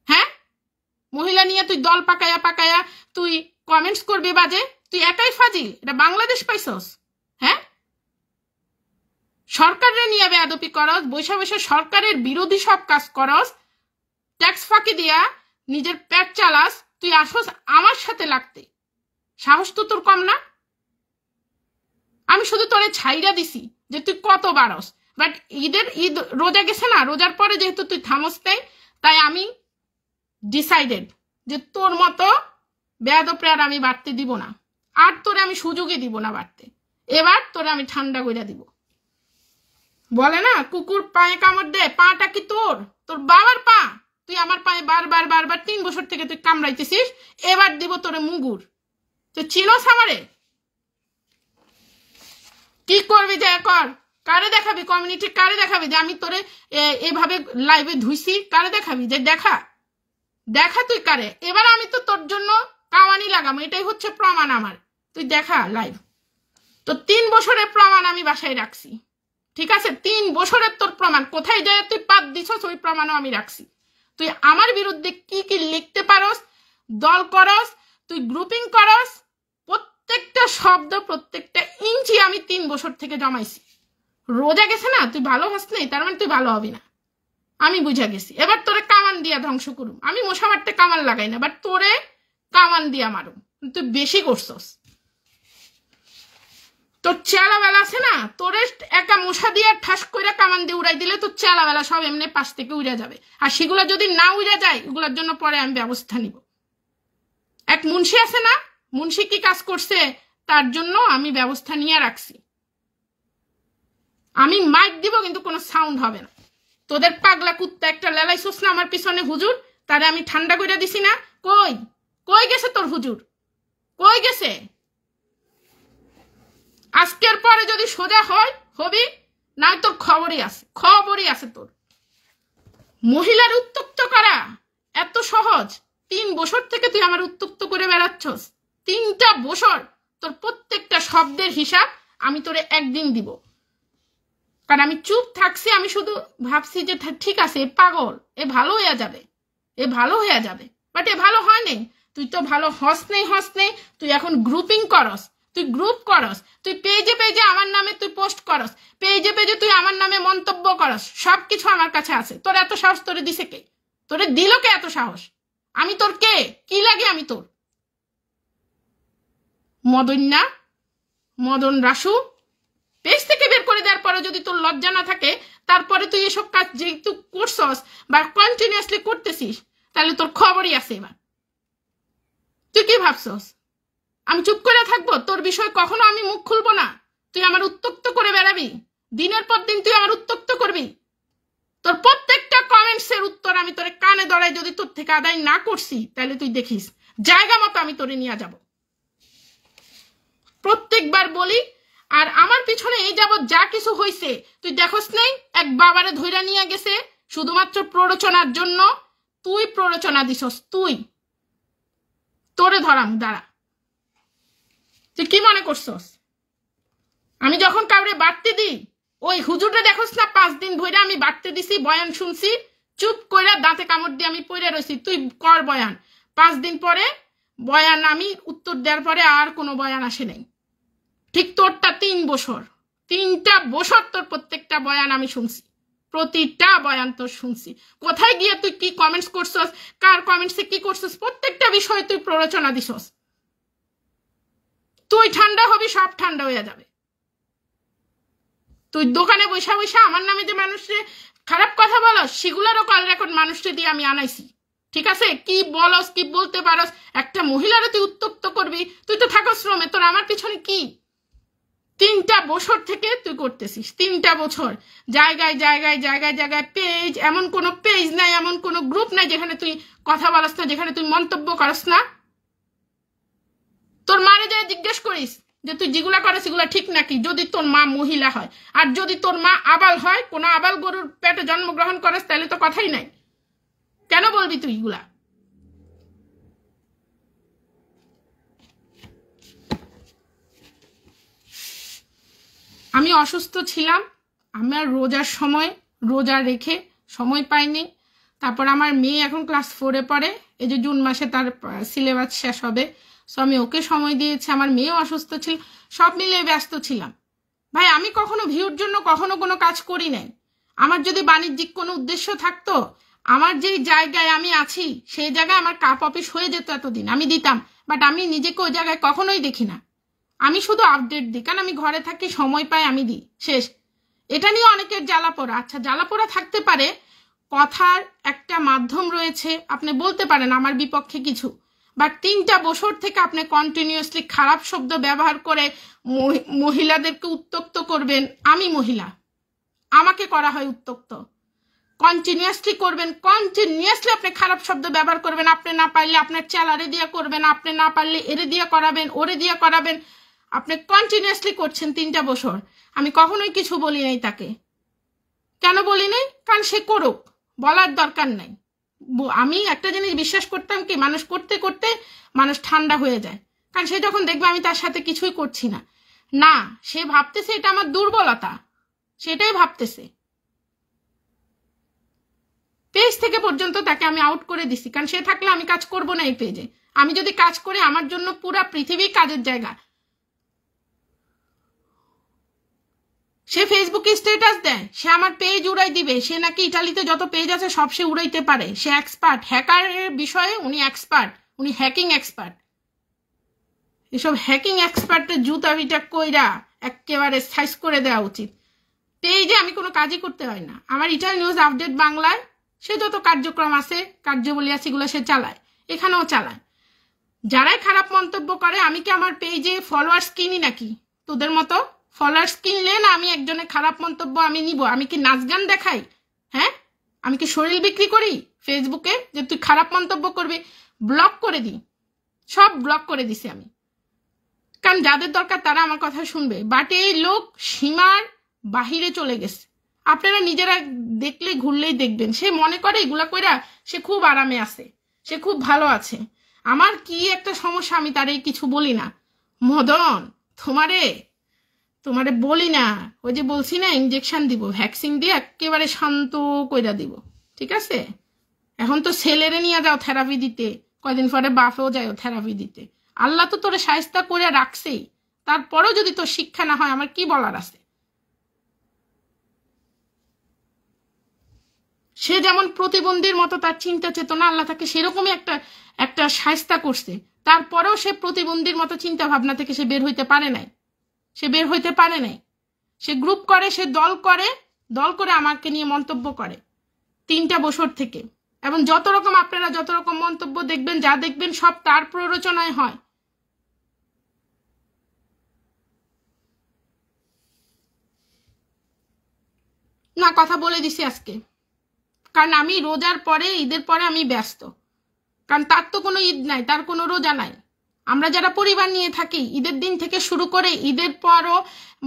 হ্যাঁ, মহিলা নিয়ে তুই দল পাকায়া তুই কমেন্টস করবি বাজে? তুই একাই ফাজিল, এটা বাংলাদেশ পাইছস? হ্যাঁ, সরকারের নিয়ে বেয়াদপি করস, বসে সরকারের বিরোধী সব কাজ করস, ট্যাক্স ফাঁকি দিয়া নিজের পেট চালাস, তুই আসস আমার সাথে লাগতে। সাহস তো তোর কম না? আমি শুধু তোরে ছাইরা দিছি যে তুই কত বারস, বাট ঈদ রোজা গেছে না, রোজার পরে যেহেতু তুই থামস নাই, তাই আমি ডিসাইডেড যে তোর মতো বেয়াদপরে আর আমি বাড়তে দিব না, আর তোরে আমি সুযোগই দিব না বাড়তে। এবার তোরে আমি ঠান্ডা কইরা দিব। বলে না কুকুর পায়ে কামড় দে, পাটা কি তোর বাবার পা? তুই আমার পায়ে বারবার 3 বছর থেকে তুই কামড়াইতেছিস, এবার দিব তোরে মুগুর। তুই চিনোস আমারে? কি করবি যে কর, কারে দেখাবি? কমিউনিটি কারে দেখাবি যে আমি তোরে এভাবে লাইভে ধুইছি? কারে দেখাবি? যে দেখা তুই কারে। এবার আমি তো তোর জন্য কামানি লাগাবো, এটাই হচ্ছে প্রমাণ আমার। তুই দেখা লাইভ, তো 3 বছরের প্রমাণ আমি বাসায় রাখছি, ঠিক আছে? 3 বছরের তোর প্রমাণ কোথায় যায় তুই পাত দিছস, ওই প্রমাণও আমি রাখছি। তুই আমার বিরুদ্ধে কি কি লিখতে পারস, দল করস, তুই গ্রুপিং করস, প্রত্যেকটা শব্দ, প্রত্যেকটা ইঞ্চি আমি 3 বছর থেকে জমাইছি। রোজা গেছে না, তুই ভালো হস নাই, তার মানে তুই ভালো হবি না, আমি বুঝা গেছি। এবার তোরে কামান দিয়া ধ্বংস করুম। আমি মশা মারতে কামান লাগাই না, বাট তোরে কামান দিয়া মারুম। তুই বেশি করছস, তোর চেলাবেলা আছে না, তোরে একা মশা দিয়ে ঠাস করে কামান দিয়ে উড়াই দিলে তোর চেলাবেলা সব এমনি পাশ থেকে উড়ে যাবে। আর সেগুলো যদি না উড়ে যায়, এগুলোর জন্য পরে আমি ব্যবস্থা নিব। এক মুন্সি আছে না, মুন্সি কি কাজ করছে তার জন্য আমি ব্যবস্থা নিয়ে রাখছি। আমি মাইক দিব কিন্তু কোনো সাউন্ড হবে না। তোদের পাগলা কুত্তা একটা লেলাইছস না আমার পিছনে হুজুর, তারে আমি ঠান্ডা করে দিছি না। কই কই গেছে তোর হুজুর, কই গেছে? আজকের পরে যদি সোজা হয় হবি, না তোর খবরই আছে তোর। মহিলার উত্তক্ত করা এত সহজ? 3 বছর থেকে তুই আমার উত্তক্ত করে বেড়াচ্ছস। 3টা বছর তোর প্রত্যেকটা শব্দের হিসাব আমি তোরে একদিন দিব। কারণ আমি চুপ থাকছি, আমি শুধু ভাবছি যে ঠিক আছে এ পাগল, এ ভালো হয়ে যাবে, বাট এ ভালো হয় নাই। তুই তো ভালো হস নেই, তুই এখন গ্রুপিং করস, তুই গ্রুপ করস, তুই পেজে আমার নামে তুই পোস্ট করস, পেজে তুই আমার নামে মন্তব্য করস, সবকিছু আমার কাছে আছে। তোর এত সাহস তোরে দিছে কে? তোরে দিল কে এত সাহস? আমি তোর কে? কি লাগে আমি তোর? মদন রাসু পেজ থেকে বের করে দেওয়ার পরে যদি তোর লজ্জা না থাকে, তারপরে তুই এসব কাজ যেহেতু করছস বা কন্টিনিউয়াসলি করতেছিস, তাহলে তোর খবরই আছে। এবার তুই কি ভাবছস আমি চুপ করে থাকবো? তোর বিষয় কখনো আমি মুখ খুলবো না। তুই আমার উত্তক্ত করে বেড়াবি, দিনের পর দিন তুই আমার উত্তক্ত করবি। তোর প্রত্যেকটা কমেন্টসের উত্তর আমি তোরে কানে ধরাই যদি তোর থেকে আদায় না করছি, তাহলে তুই দেখিস জায়গা মতো আমি তোরে নিয়ে যাব। প্রত্যেকবার বলি, আর আমার পিছনে এই যাবৎ যা কিছু হয়েছে তুই দেখোস নাই? এক বাবারে ধইরা নিয়ে গেছে শুধুমাত্র প্ররোচনার জন্য। তুই প্ররোচনা দিছস, তোরে ধরাম, দাঁড়া। তুই কি মনে করছস আমি যখন কাউরে বাড়তে দিই, ওই হুজুরে দেখোস না 5 দিন ধরে আমি বাড়তে দিছি, বয়ান শুনছি, চুপ কইরা দাঁতে কামড় দিয়ে আমি পড়ে রয়েছি। তুই কর বয়ান, 5 দিন পরে বয়ান আমি উত্তর দেওয়ার পরে আর কোনো বয়ান আসে নাই। ঠিক তোরটা 3 বছর, 3টা বছর তোর প্রত্যেকটা বয়ান আমি শুনছি, প্রতিটা বয়ান তোর শুনছি। কোথায় গিয়ে তুই কি কমেন্টস করছস, কার কমেন্টসে কি করছস, প্রত্যেকটা বিষয়ে তুই প্ররোচনা দিছস। তুই ঠান্ডা হবি, সব ঠান্ডা হয়ে যাবে। তুই দোকানে বৈশা আমার নামে যে মানুষকে খারাপ কথা বলস, সেগুলোরও কল রেকর্ড মানুষকে দিয়ে আমি আনাইছি। ঠিক আছে, কি বলস, কি বলতে পারস, একটা মহিলারও তুই উত্তক্ত করবি? তুই তো থাকস শ্রমে, তোর আমার পিছনে কি? 3টা বছর থেকে তুই করতেছিস, 3টা বছর জায়গায় পেজ, এমন কোনো পেজ নাই, এমন কোনো গ্রুপ নাই যেখানে তুই কথা বলস না, যেখানে তুই মন্তব্য করস না। তোর মারে যায় জিজ্ঞেস করিস যে তুই যেগুলা করে সেগুলা ঠিক নাকি, যদি তোর মা মহিলা হয়। আর যদি তোর মা আবাল হয়, কোনো আবাল গরুর পেটে জন্মগ্রহণ করিস, তাহলে তো কথাই নাই। কেন বলবি তুই এগুলা? আমি অসুস্থ ছিলাম, আমার রোজার সময় রোজা রেখে সময় পাইনি। তারপর আমার মেয়ে এখন ক্লাস 4-এ পড়ে, এই যে জুন মাসে তার সিলেবাস শেষ হবে, সো আমি ওকে সময় দিয়েছি। আমার মেয়েও অসুস্থ ছিল, সব মিলিয়ে ব্যস্ত ছিলাম। ভাই আমি কখনো ভিউর জন্য কখনো কোনো কাজ করি নাই। আমার যদি বাণিজ্যিক কোনো উদ্দেশ্য থাকতো, আমার যে জায়গায় আমি আছি সেই জায়গায় আমার কাপ অফিস হয়ে যেত এতদিন, আমি দিতাম। বাট আমি নিজেকে ওই জায়গায় কখনোই দেখি না, আমি শুধু আপডেট দিই, কারণ আমি ঘরে থাকি, সময় পাই, আমি দিই, শেষ। এটা নিয়ে অনেকের জ্বালাপোড়া, আচ্ছা জ্বালাপোড়া থাকতে পারে, কথার একটা মাধ্যম রয়েছে, আপনি বলতে পারেন আমার বিপক্ষে কিছু, বাট 3টা বছর থেকে আপনি কন্টিনিউয়াসলি খারাপ শব্দ ব্যবহার করে মহিলাদেরকে উত্তক্ত করবেন। আমি মহিলা, আমাকে করা হয় উত্তক্ত, কন্টিনিউয়াসলি করবেন, কন্টিনিউয়াসলি আপনি খারাপ শব্দ ব্যবহার করবেন। আপনি না পারলে আপনার চেলারে দিয়ে করবেন, আপনি না পারলে এরে দিয়ে করাবেন, ওরে দিয়ে করাবেন, আপনি কন্টিনিউয়াসলি করছেন 3টা বছর। আমি কখনোই কিছু বলি নাই তাকে। কেন বলি নাই? কারণ সে করুক, বলার দরকার নাই। আমি একটা জিনিস বিশ্বাস করতাম কি, মানুষ করতে করতে মানুষ ঠান্ডা হয়ে যায়। কারণ সে যখন দেখবে আমি তার সাথে কিছুই করছি না, না সে ভাবতেছে এটা আমার দুর্বলতা, সেটাই ভাবতেছে। পেজ থেকে পর্যন্ত তাকে আমি আউট করে দিছি, কারণ সে থাকলে আমি কাজ করব না এই পেজে। আমি যদি কাজ করি, আমার জন্য পুরা পৃথিবী কাজের জায়গা। সে ফেসবুকে স্ট্যাটাস দেয়, সে আমার পেজ উড়াই দিবে, সে নাকি ইটালিতে যত পেজ আছে সব সে উড়াইতে পারে, সে এক্সপার্ট, হ্যাকারের বিষয়ে উনি এক্সপার্ট, উনি হ্যাকিং এক্সপার্ট। এসব হ্যাকিং এক্সপার্টের জুতা বিটা কইরা একেবারে সাইজ করে দেওয়া উচিত। পেজে আমি কোনো কাজই করতে হয় না। আমার ইটার নিউজ আপডেট বাংলায় সে যত কার্যক্রম আছে, কার্যবলী আছে, এগুলো সে চালায়, এখানেও চালায়। যারাই খারাপ মন্তব্য করে, আমি কি আমার পেজে ফলোয়ার্স কিনি নাকি? তোদের মতো ফলোয়ার্স কিনলে না আমি একজনের খারাপ মন্তব্য আমি নিব? আমি কি নাচ গান দেখাই? হ্যাঁ, আমি কি শরীর বিক্রি করি ফেসবুকে যে তুই খারাপ মন্তব্য করবি? ব্লক করে দিই, সব ব্লক করে দিছি আমি, কারণ যাদের দরকার তারা আমার কথা শুনবে। বাট এই লোক সীমার বাহিরে চলে গেছে। আপনারা নিজেরা দেখলে, ঘুরলেই দেখবেন, সে মনে করে এগুলা কইরা সে খুব আরামে আছে, সে খুব ভালো আছে। আমার কি একটা সমস্যা, আমি তারে কিছু বলি না। মদন, তোমারে বলি না, ওই যে বলছি না ইনজেকশন দিব, ভ্যাকসিন দিয়ে একেবারে শান্ত কইরা দিব, ঠিক আছে? এখন তো ছেলেরে নিয়ে যাও থেরাপি দিতে, কয়দিন পরে বাপেও যাও থেরাপি দিতে। আল্লাহ তো তোরে শায়েস্তা করে রাখছেই, তারপরেও যদি তোর শিক্ষা না হয় আমার কি বলার আছে? সে যেমন প্রতিবন্ধীর মতো তার চিন্তা চেতনা, আল্লাহ তাকে সেরকমই একটা শায়েস্তা করছে, তারপরেও সে প্রতিবন্ধীর মতো চিন্তা ভাবনা থেকে সে বের হইতে পারে নাই। সে গ্রুপ করে, সে দল করে আমাকে নিয়ে মন্তব্য করে 3টা বছর থেকে। এবং আপনারা যত রকম মন্তব্য দেখবেন, যা দেখবেন সব তার প্ররোচনায় হয়। না, কথা বলে দিছি আজকে, কারণ আমি রোজার পরে, ঈদের পরে আমি ব্যস্ত, কারণ তার তো কোনো ঈদ নাই, তার কোনো রোজা নাই। আমরা যারা পরিবার নিয়ে থাকি, ঈদের দিন থেকে শুরু করে ঈদের পরও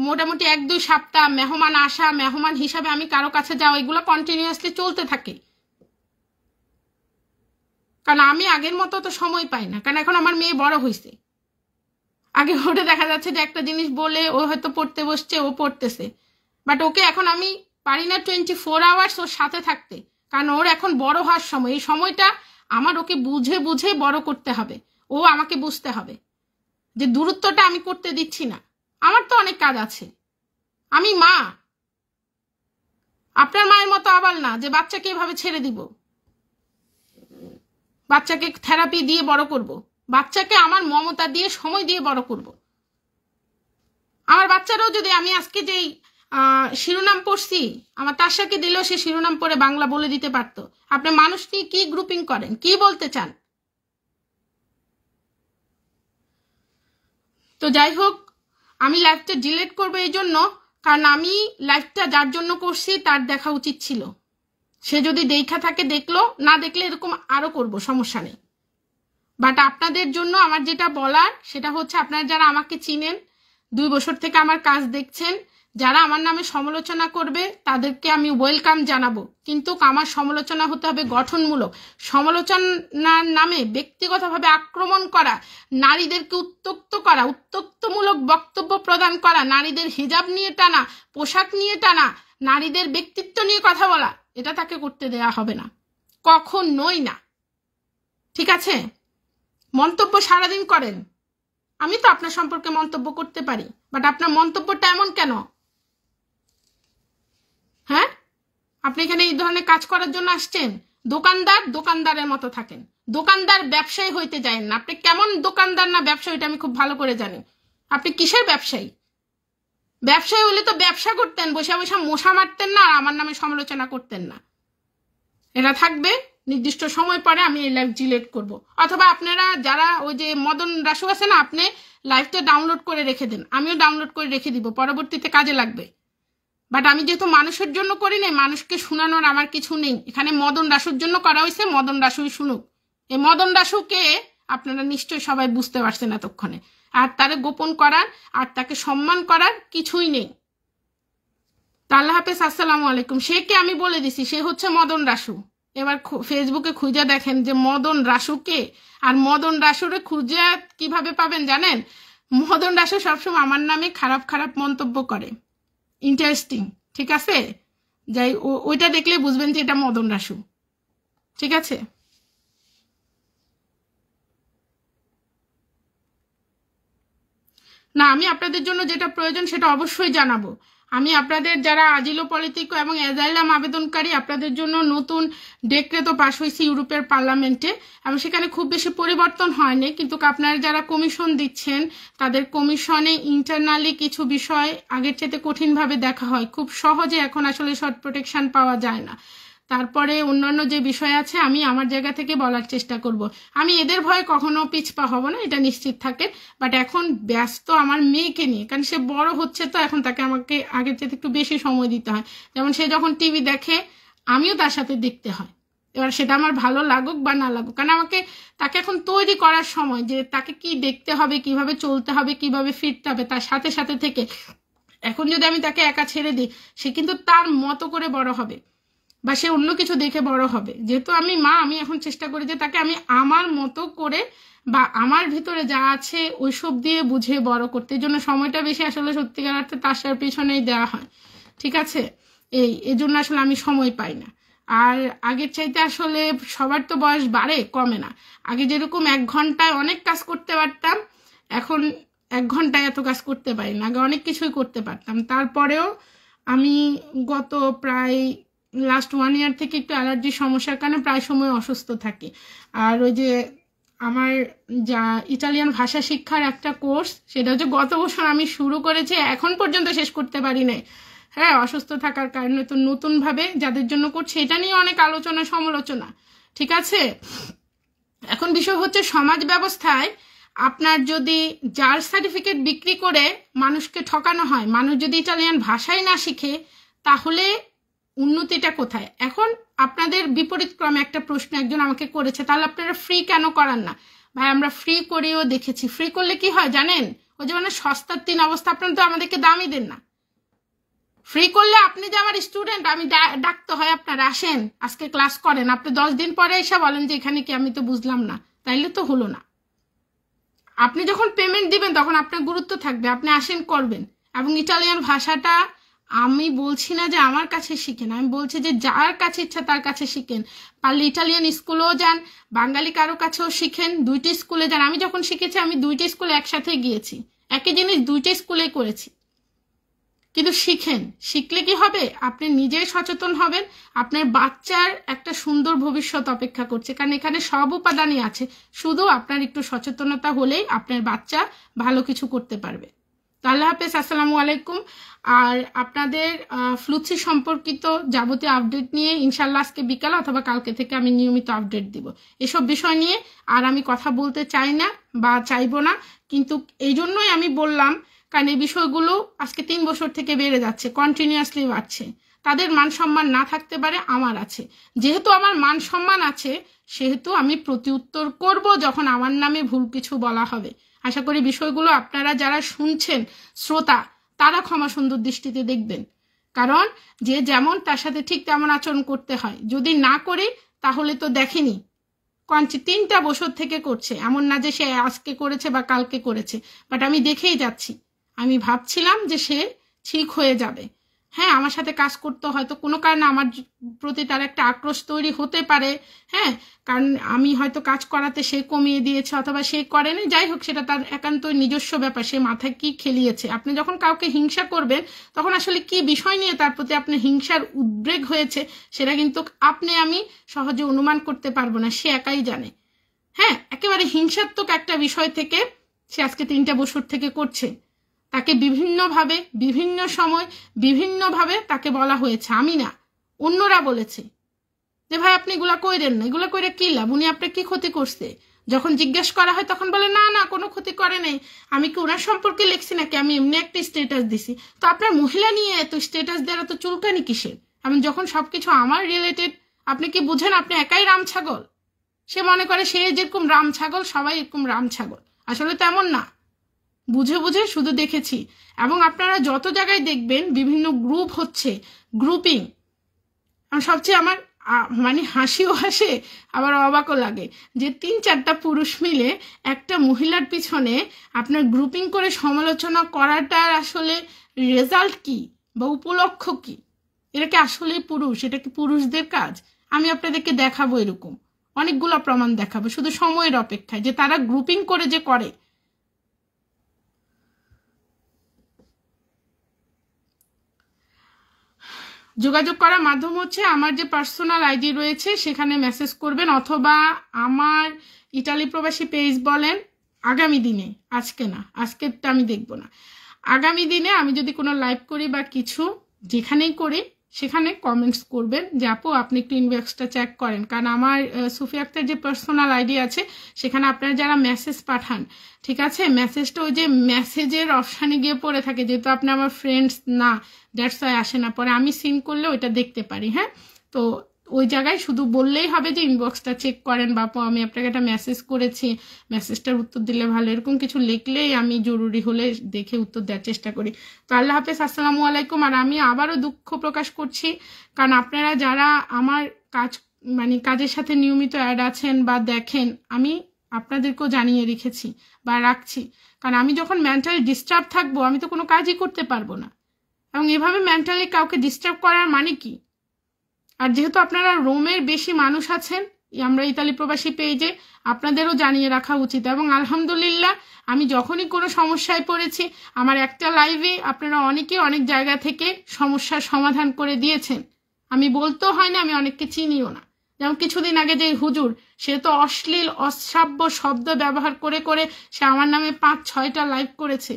মোটামুটি 1-2 সপ্তাহ মেহমান আসা, মেহমান হিসাবে আমি কারো কাছে যাওয়া, এগুলো কন্টিনিউয়াসলি চলতে থাকে। কারণ আমি আগের মতো তো সময় পাই না, কারণ এখন আমার মেয়ে বড় হয়েছে। আগে ওটা দেখা যাচ্ছে যে একটা জিনিস বলে ও হয়তো পড়তে বসছে, ও পড়তেছে, বাট ওকে এখন আমি পারি না 24 আওয়ার্স ওর সাথে থাকতে, কারণ ওর এখন বড় হওয়ার সময়। এই সময়টা আমার ওকে বুঝে বড় করতে হবে, ও আমাকে বুঝতে হবে যে দূরত্বটা আমি করতে দিচ্ছি না। আমার তো অনেক কাজ আছে, আমি মা, আপনার মায়ের মতো আবার না যে বাচ্চাকে এভাবে ছেড়ে দিব, বাচ্চাকে থেরাপি দিয়ে বড় করব, বাচ্চাকে আমার মমতা দিয়ে সময় দিয়ে বড় করব। আমার বাচ্চারাও যদি আমি আজকে যেই শিরোনাম পড়ছি, আমার তাসাকে দিলেও সে শিরোনাম পড়ে বাংলা বলে দিতে পারতো। আপনি মানুষ নিয়ে কি গ্রুপিং করেন, কি বলতে চান? তো যাই হোক, আমি লাইভটা ডিলিট করবো এই জন্য, কারণ আমি লাইভটা যার জন্য করছি তার দেখা উচিত ছিল। সে যদি দেখা থাকে দেখলো, না দেখলে এরকম আরো করব, সমস্যা নেই। বাট আপনাদের জন্য আমার যেটা বলার সেটা হচ্ছে, আপনারা যারা আমাকে চিনেন, 2 বছর থেকে আমার কাজ দেখছেন, যারা আমার নামে সমালোচনা করবে তাদেরকে আমি ওয়েলকাম জানাবো, কিন্তু আমার সমালোচনা হতে হবে গঠনমূলক। সমালোচনার নামে ব্যক্তিগতভাবে আক্রমণ করা, নারীদেরকে উত্ত্যক্ত করা, উত্ত্যক্তমূলক বক্তব্য প্রদান করা, নারীদের হিজাব নিয়ে টানা, পোশাক নিয়ে টানা, নারীদের ব্যক্তিত্ব নিয়ে কথা বলা, এটা তাকে করতে দেয়া হবে না, কখনোই না, ঠিক আছে? মন্তব্য সারাদিন করেন, আমি তো আপনার সম্পর্কে মন্তব্য করতে পারি, বাট আপনার মন্তব্যটা এমন কেন? হ্যাঁ, আপনি এখানে এই ধরনের কাজ করার জন্য আসছেন? দোকানদারের মতো থাকেন, দোকানদার ব্যবসায়ী হইতে যায় না। আপনি কেমন দোকানদার না ব্যবসায়ী এটা আমি খুব ভালো করে জানি। আপনি কিসের ব্যবসায়ী? ব্যবসায়ী হলে তো ব্যবসা করতেন, বসে বসে মশা মারতেন না, আর আমার নামে সমালোচনা করতেন না। এটা থাকবে, নির্দিষ্ট সময় পরে আমি এই লাইভ ডিলিট করব। অথবা আপনারা যারা ওই যে মদন রাসু আছে না, আপনি লাইভটা ডাউনলোড করে রেখে দেন, আমিও ডাউনলোড করে রেখে দিব, পরবর্তীতে কাজে লাগবে। বাট আমি যেহেতু মানুষের জন্য করি না, মানুষকে শোনানোর আমার কিছু নেই। এখানে মদন রাসুর জন্য করা হয়েছে, মদন রাসুই শুনুক। এই মদন রাসুকে আপনারা নিশ্চয়ই সবাই বুঝতে পারছেন এতক্ষণে। আর তারে গোপন করার আর তাকে সম্মান করার কিছুই নেই। আল্লাহ হাফেজ, আসসালামু আলাইকুম। সে কে আমি বলে দিছি, সে হচ্ছে মদন রাসু। এবার ফেসবুকে খুঁজে দেখেন যে মদন রাসুকে, আর মদন রাসুরে খুঁজে কিভাবে পাবেন জানেন? মদন রাসু সবসময় আমার নামে খারাপ খারাপ মন্তব্য করে, ইন্টারেস্টিং, ঠিক আছে? যাই ওইটা দেখলে বুঝবেন যে এটা মদন রাসু, ঠিক আছে? না, আমি আপনাদের জন্য যেটা প্রয়োজন সেটা অবশ্যই জানাবো। আমি আপনাদের যারা আজিলো পলিটিকো এবং অ্যাজাইলাম আবেদনকারী, আপনাদের জন্য নতুন ডেক্রেতো পাশ হয়েছে ইউরোপের পার্লামেন্টে, এবং সেখানে খুব বেশি পরিবর্তন হয়নি, কিন্তু আপনারা যারা কমিশন দিচ্ছেন তাদের কমিশনে ইন্টারনালি কিছু বিষয় আগের চাইতে কঠিনভাবে দেখা হয়। খুব সহজে এখন আসলে শর্ট প্রোটেকশন পাওয়া যায় না। তারপরে অন্যান্য যে বিষয় আছে আমি আমার জায়গা থেকে বলার চেষ্টা করব। আমি এদের ভয়ে কখনো পিছপা হব না, এটা নিশ্চিত থাকে। বাট এখন ব্যস্ত আমার মেয়েকে নিয়ে, কারণ সে বড় হচ্ছে, তো এখন তাকে আমাকে আগের চেয়ে একটু বেশি সময় দিতে হয়। যেমন সে যখন টিভি দেখে আমিও তার সাথে দেখতে হয়। এবার সেটা আমার ভালো লাগুক বা না লাগুক, কারণ আমাকে তাকে এখন তৈরি করার সময় যে তাকে কি দেখতে হবে, কিভাবে চলতে হবে, কিভাবে ফিরতে হবে, তার সাথে সাথে থেকে। এখন যদি আমি তাকে একা ছেড়ে দিই, সে কিন্তু তার মতো করে বড় হবে বা সে অন্য কিছু দেখে বড় হবে। যেহেতু আমি মা, আমি এখন চেষ্টা করি যে তাকে আমি আমার মতো করে বা আমার ভিতরে যা আছে ওইসব দিয়ে বুঝিয়ে বড় করতে। এই জন্য সময়টা বেশি আসলে সত্যিকার অর্থে তার পেছনেই দেওয়া হয়, ঠিক আছে? এই জন্য আসলে আমি সময় পাই না। আর আগের চাইতে আসলে সবার তো বয়স বাড়ে, কমে না। আগে যেরকম 1 ঘন্টায় অনেক কাজ করতে পারতাম, এখন 1 ঘন্টায় এত কাজ করতে পারি না। আগে অনেক কিছুই করতে পারতাম। তারপরেও আমি গত প্রায় লাস্ট 1 ইয়ার থেকে একটু অ্যালার্জির সমস্যার কারণে প্রায় সময় অসুস্থ থাকি। আর ওই যে আমার যা ইটালিয়ান ভাষা শিক্ষার একটা কোর্স, সেটা হচ্ছে গত বছর আমি শুরু করেছি, এখন পর্যন্ত শেষ করতে পারি নাই। হ্যাঁ, অসুস্থ থাকার কারণে। তো নতুনভাবে যাদের জন্য করছে, এটা নিয়ে অনেক আলোচনা সমালোচনা, ঠিক আছে? এখন বিষয় হচ্ছে সমাজ ব্যবস্থায় আপনার যদি জার সার্টিফিকেট বিক্রি করে মানুষকে ঠকানো হয়, মানুষ যদি ইটালিয়ান ভাষাই না শিখে, তাহলে উন্নতিটা কোথায়? এখন আপনাদের বিপরীত ক্রমে একটা প্রশ্ন একজন আমাকে করেছে, তাহলে আপনারা ফ্রি কেন করান না? ভাই, আমরা ফ্রি করেও দেখেছি। ফ্রি করলে কি হয় জানেন? ওই যে মানে সস্তার 3 অবস্থা, আপনারা তো আমাদেরকে দামই দেন না। ফ্রি করলে আপনি যে আমার স্টুডেন্ট, আমি ডাকতে হয় আপনারা আসেন আজকে ক্লাস করেন, আপনি 10 দিন পরে এসে বলেন যে এখানে কি আমি তো বুঝলাম না, তাইলে তো হলো না। আপনি যখন পেমেন্ট দিবেন তখন আপনার গুরুত্ব থাকবে, আপনি আসেন করবেন। এবং ইটালিয়ান ভাষাটা আমি বলছি না যে আমার কাছে শিখেন, আমি বলছি যে যার কাছে ইচ্ছা তার কাছে শিখেন। পারলে ইটালিয়ান স্কুলেও যান, বাঙালি কারো কাছেও শিখেন, 2টি স্কুলে যান। আমি যখন শিখেছি আমি 2টি স্কুলে একসাথে গিয়েছি, একই জিনিস 2টি স্কুলে করেছি। কিন্তু শিখেন, শিখলে কি হবে? আপনি নিজেই সচেতন হবেন, আপনার বাচ্চার একটা সুন্দর ভবিষ্যৎ অপেক্ষা করছে, কারণ এখানে সব উপাদানই আছে। শুধু আপনার একটু সচেতনতা হলেই আপনার বাচ্চা ভালো কিছু করতে পারবে। তো আল্লাহ হাফেজ, আসসালামু আলাইকুম। আর আপনাদের ফ্লুসি সম্পর্কিত যাবতীয় আপডেট নিয়ে ইনশাল্লাহ আজকে বিকাল অথবা কালকে থেকে আমি নিয়মিত আপডেট দিব। এসব বিষয় নিয়ে আর আমি কথা বলতে চাই না বা চাইবো না, কিন্তু এই জন্যই আমি বললাম, কারণ এই বিষয়গুলো আজকে 3 বছর থেকে বেড়ে যাচ্ছে, কন্টিনিউয়াসলি বাড়ছে। তাদের মান সম্মান না থাকতে পারে, আমার আছে। যেহেতু আমার মান সম্মান আছে, সেহেতু আমি প্রতিউত্তর করব যখন আমার নামে ভুল কিছু বলা হবে। আশা করি বিষয়গুলো আপনারা যারা শুনছেন, শ্রোতা, তারা ক্ষমা সুন্দর দৃষ্টিতে দেখবেন। কারণ যে যেমন তার সাথে ঠিক তেমন আচরণ করতে হয়। যদি না করি তাহলে তো দেখেনি 3টা বছর থেকে করছে, এমন না যে সে আজকে করেছে বা কালকে করেছে, বাট আমি দেখেই যাচ্ছি। আমি ভাবছিলাম যে সে ঠিক হয়ে যাবে। হ্যাঁ, আমার সাথে কাজ করতে হয়তো কোনো কারণে আমার প্রতি তার একটা আক্রোশ তৈরি হতে পারে। হ্যাঁ, কারণ আমি হয়তো কাজ করাতে সে কমিয়ে দিয়েছে অথবা সে করেনি, যাই হোক, সেটা তার একান্ত নিজস্ব ব্যাপার। সে মাথায় কি খেলিয়েছে। আপনি যখন কাউকে হিংসা করবেন তখন আসলে কি বিষয় নিয়ে তার প্রতি আপনার হিংসার উদ্রেক হয়েছে সেটা কিন্তু আপনি আমি সহজে অনুমান করতে পারবো না, সে একাই জানে। হ্যাঁ, একেবারে হিংসাত্মক একটা বিষয় থেকে সে আজকে 3টা বছর থেকে করছে। তাকে বিভিন্নভাবে, বিভিন্ন সময়, বিভিন্নভাবে তাকে বলা হয়েছে, আমি না, অন্যরা বলেছে যে ভাই আপনি এগুলা কইরেন না, এগুলা কইরে কি লাভ, উনি আপনার কি ক্ষতি করছে? যখন জিজ্ঞেস করা হয় তখন বলে না না, কোনো ক্ষতি করে নাই, আমি কি ওনার সম্পর্কে লিখছি নাকি, আমি এমনি একটা স্ট্যাটাস দিছি। তো আপনার মহিলা নিয়ে এত স্ট্যাটাস দেওয়ার এত চুলকানি কিসের? আমি যখন সবকিছু আমার রিলেটেড, আপনি কি বুঝেন আপনি একাই রাম ছাগল? সে মনে করে সে যেরকম রাম ছাগল সবাই এরকম রাম ছাগল, আসলে তেমন না। বুঝে বুঝে শুধু দেখেছি। এবং আপনারা যত জায়গায় দেখবেন বিভিন্ন গ্রুপ হচ্ছে, গ্রুপিং, সবচেয়ে আমার মানে হাসিও হাসে আবার অবাকও লাগে যে 3-4টা পুরুষ মিলে একটা মহিলার পিছনে আপনার গ্রুপিং করে সমালোচনা করাটার আসলে রেজাল্ট কি বা উপলক্ষ কি? এটা কি আসলে পুরুষ? এটা কি পুরুষদের কাজ? আমি আপনাদেরকে দেখাবো, এরকম অনেকগুলো প্রমাণ দেখাবো, শুধু সময়ের অপেক্ষায়, যে তারা গ্রুপিং করে যে করে। যোগাযোগ করার মাধ্যম হচ্ছে আমার যে পার্সোনাল আইডি রয়েছে সেখানে মেসেজ করবেন, অথবা আমার ইটালি প্রবাসী পেজ বলেন, আগামী দিনে, আজকে না, আজকেরটা আমি দেখব না, আগামী দিনে আমি যদি কোনো লাইভ করি বা কিছু যেখানেই করি সেখানে কমেন্টস করবেন যে আপু আপনি একটু ইনবক্সটা চেক করেন, কারণ আমার সুফিয়া আক্তার যে পার্সোনাল আইডি আছে সেখানে আপনারা যারা মেসেজ পাঠান, ঠিক আছে, মেসেজটা ওই যে মেসেজের অপশানে গিয়ে পড়ে থাকে, যেহেতু আপনি আমার ফ্রেন্ডস না, দ্যাটস ওয়াই আসে না, পরে আমি সিন করলে ওইটা দেখতে পারি। হ্যাঁ, তো ওই জায়গায় শুধু বললেই হবে যে ইনবক্সটা চেক করেন বাপু, আমি আপনাকে একটা মেসেজ করেছি, মেসেজটার উত্তর দিলে ভালো, এরকম কিছু লিখলেই আমি জরুরি হলে দেখে উত্তর দেওয়ার চেষ্টা করি। তো আল্লাহ হাফেজ, আসসালামু আলাইকুম। আর আমি আবারও দুঃখ প্রকাশ করছি, কারণ আপনারা যারা আমার কাজের সাথে নিয়মিত অ্যাড আছেন বা দেখেন, আমি আপনাদেরকেও জানিয়ে রেখেছি বা রাখছি, কারণ আমি যখন মেন্টালি ডিস্টার্ব থাকবো আমি তো কোনো কাজই করতে পারবো না, এবং এভাবে মেন্টালি কাউকে ডিস্টার্ব করার মানে কি? আর যেহেতু আপনারা রোমের বেশি মানুষ আছেন আমরা ইতালি প্রবাসী পেজে, আপনাদেরও জানিয়ে রাখা উচিত। এবং আলহামদুলিল্লাহ আমি যখনই কোনো সমস্যায় পড়েছি আমার একটা লাইভে আপনারা অনেকে অনেক জায়গা থেকে সমস্যার সমাধান করে দিয়েছেন, আমি বলতেও হয় না, আমি অনেককে চিনিও না। যেমন কিছুদিন আগে যে হুজুর, সে তো অশ্লীল অশ্রাব্য শব্দ ব্যবহার করে করে সে আমার নামে 5-6টা লাইভ করেছে,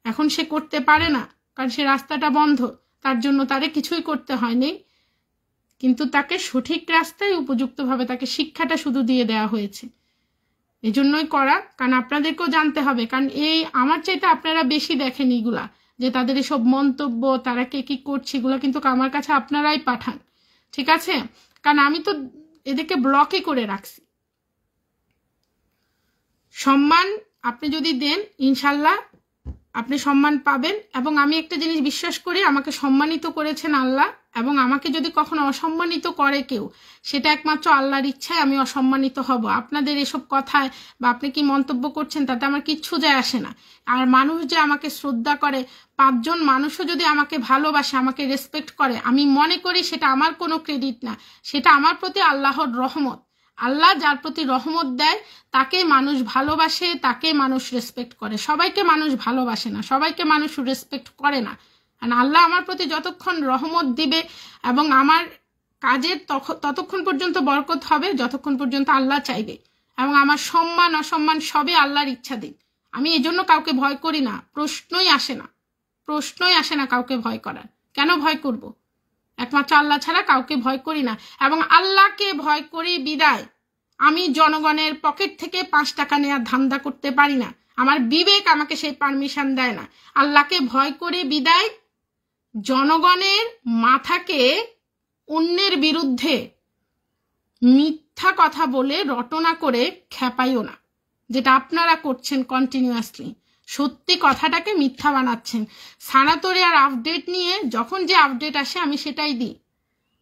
এখন সে করতে পারে না কারণ সে রাস্তাটা বন্ধ, তার জন্য তারে কিছুই করতে হয়নি, কিন্তু তাকে সঠিক রাস্তায় উপযুক্তভাবে তাকে শিক্ষাটা শুধু দিয়ে দেওয়া হয়েছে। এই জন্যই করা, কারণ আপনাদেরকেও জানতে হবে, কারণ এই আমার চাইতে আপনারা বেশি দেখেন এগুলা, যে তাদের এসব মন্তব্য তারা কে কি করছে এগুলো কিন্তু আমার কাছে আপনারাই পাঠান, ঠিক আছে, কারণ আমি তো এদেরকে ব্লকই করে রাখছি। সম্মান আপনি যদি দেন ইনশাল্লাহ আপনি সম্মান পাবেন, এবং আমি একটা জিনিস বিশ্বাস করি, আমাকে সম্মানিত করেছেন আল্লাহ, এবং আমাকে যদি কখনো অসম্মানিত করে কেউ সেটা একমাত্র আল্লাহর ইচ্ছায় আমি অসম্মানিত হব। আপনাদের এসব কথায় বা আপনি কি মন্তব্য করছেন তাতে আমার কিচ্ছু যায় আসে না। আর মানুষ যে আমাকে শ্রদ্ধা করে, 5জন মানুষও যদি আমাকে ভালোবাসে, আমাকে রেসপেক্ট করে, আমি মনে করি সেটা আমার কোনো ক্রেডিট না, সেটা আমার প্রতি আল্লাহর রহমত। আল্লাহ যার প্রতি রহমত দেয় তাকে মানুষ ভালোবাসে, তাকে মানুষ রেসপেক্ট করে, সবাইকে মানুষ ভালোবাসে না, সবাইকে মানুষ রেসপেক্ট করে না। আর আল্লাহ আমার প্রতি যতক্ষণ রহমত দিবে এবং আমার কাজের ততক্ষণ পর্যন্ত বরকত হবে যতক্ষণ পর্যন্ত আল্লাহ চাইবে, এবং আমার সম্মান অসম্মান সবই আল্লাহর ইচ্ছা দিন। আমি এই জন্য কাউকে ভয় করি না, প্রশ্নই আসে না কাউকে ভয় করার। কেন ভয় করব? একমাত্র আল্লাহ ছাড়া কাউকে ভয় করি না, এবং আল্লাহকে ভয় করি বিদায় আমি জনগণের পকেট থেকে 5 টাকা নেওয়ার ধান্দা করতে পারি না, আমার বিবেক আমাকে সেই পারমিশন দেয় না। আল্লাহকে ভয় করি বিদায় জনগণের মাথাকে অন্যের বিরুদ্ধে মিথ্যা কথা বলে রটনা করে খেপাইও না, যেটা আপনারা করছেন কন্টিনিউয়াসলি, সত্যি কথাটাকে মিথ্যা বানাচ্ছেন। সানাতোরে আর আপডেট নিয়ে যখন যে আপডেট আসে আমি সেটাই দিই,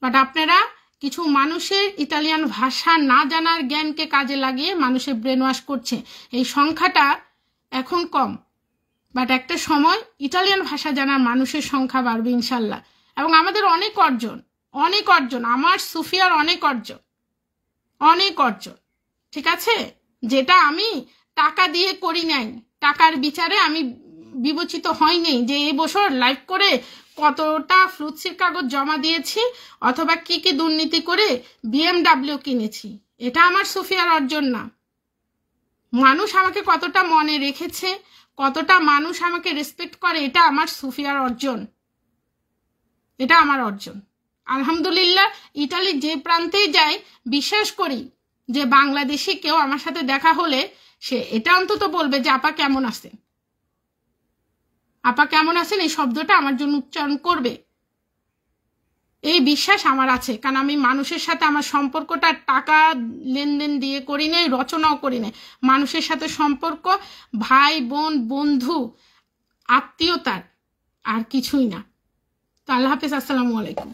বাট আপনারা কিছু মানুষের ইতালিয়ান ভাষা না জানার জ্ঞানকে কাজে লাগিয়ে মানুষের ব্রেন ওয়াশ করছে। এই সংখ্যাটা এখন কম, বাট একটা সময় ইটালিয়ান ভাষা জানার মানুষের সংখ্যা বাড়বে ইনশাল্লাহ। এবং আমাদের অনেক অর্জন, আমার সুফিয়ার অনেক অর্জন, ঠিক আছে, যেটা আমি টাকা দিয়ে করি নাই, টাকার বিচারে আমি বিবেচিত হয়নি যে এই বছর লাইভ করে কতটা ফ্লুক্সির কাগজ জমা দিয়েছি অথবা কি কি দুর্নীতি করে BMW কিনেছি, এটা আমার সুফিয়ার অর্জন না। মানুষ আমাকে কতটা মনে রেখেছে, কতটা মানুষ আমাকে রেসপেক্ট করে, এটা আমার সুফিয়ার অর্জন, এটা আমার অর্জন। আলহামদুলিল্লাহ ইতালি যে প্রান্তেই যাই বিশ্বাস করি যে বাংলাদেশি কেউ আমার সাথে দেখা হলে সে এটা অন্তত বলবে যে আপা কেমন আছেন, এই শব্দটা আমার জন্য উচ্চারণ করবে, এই বিশ্বাস আমার আছে। কারণ আমি মানুষের সাথে আমার সম্পর্কটা টাকা লেনদেন দিয়ে করি নাই, রচনাও করি নাই। মানুষের সাথে সম্পর্ক ভাই বোন বন্ধু আত্মীয়তার, আর কিছুই না। তো আল্লাহ হাফেজ, আসসালামু আলাইকুম।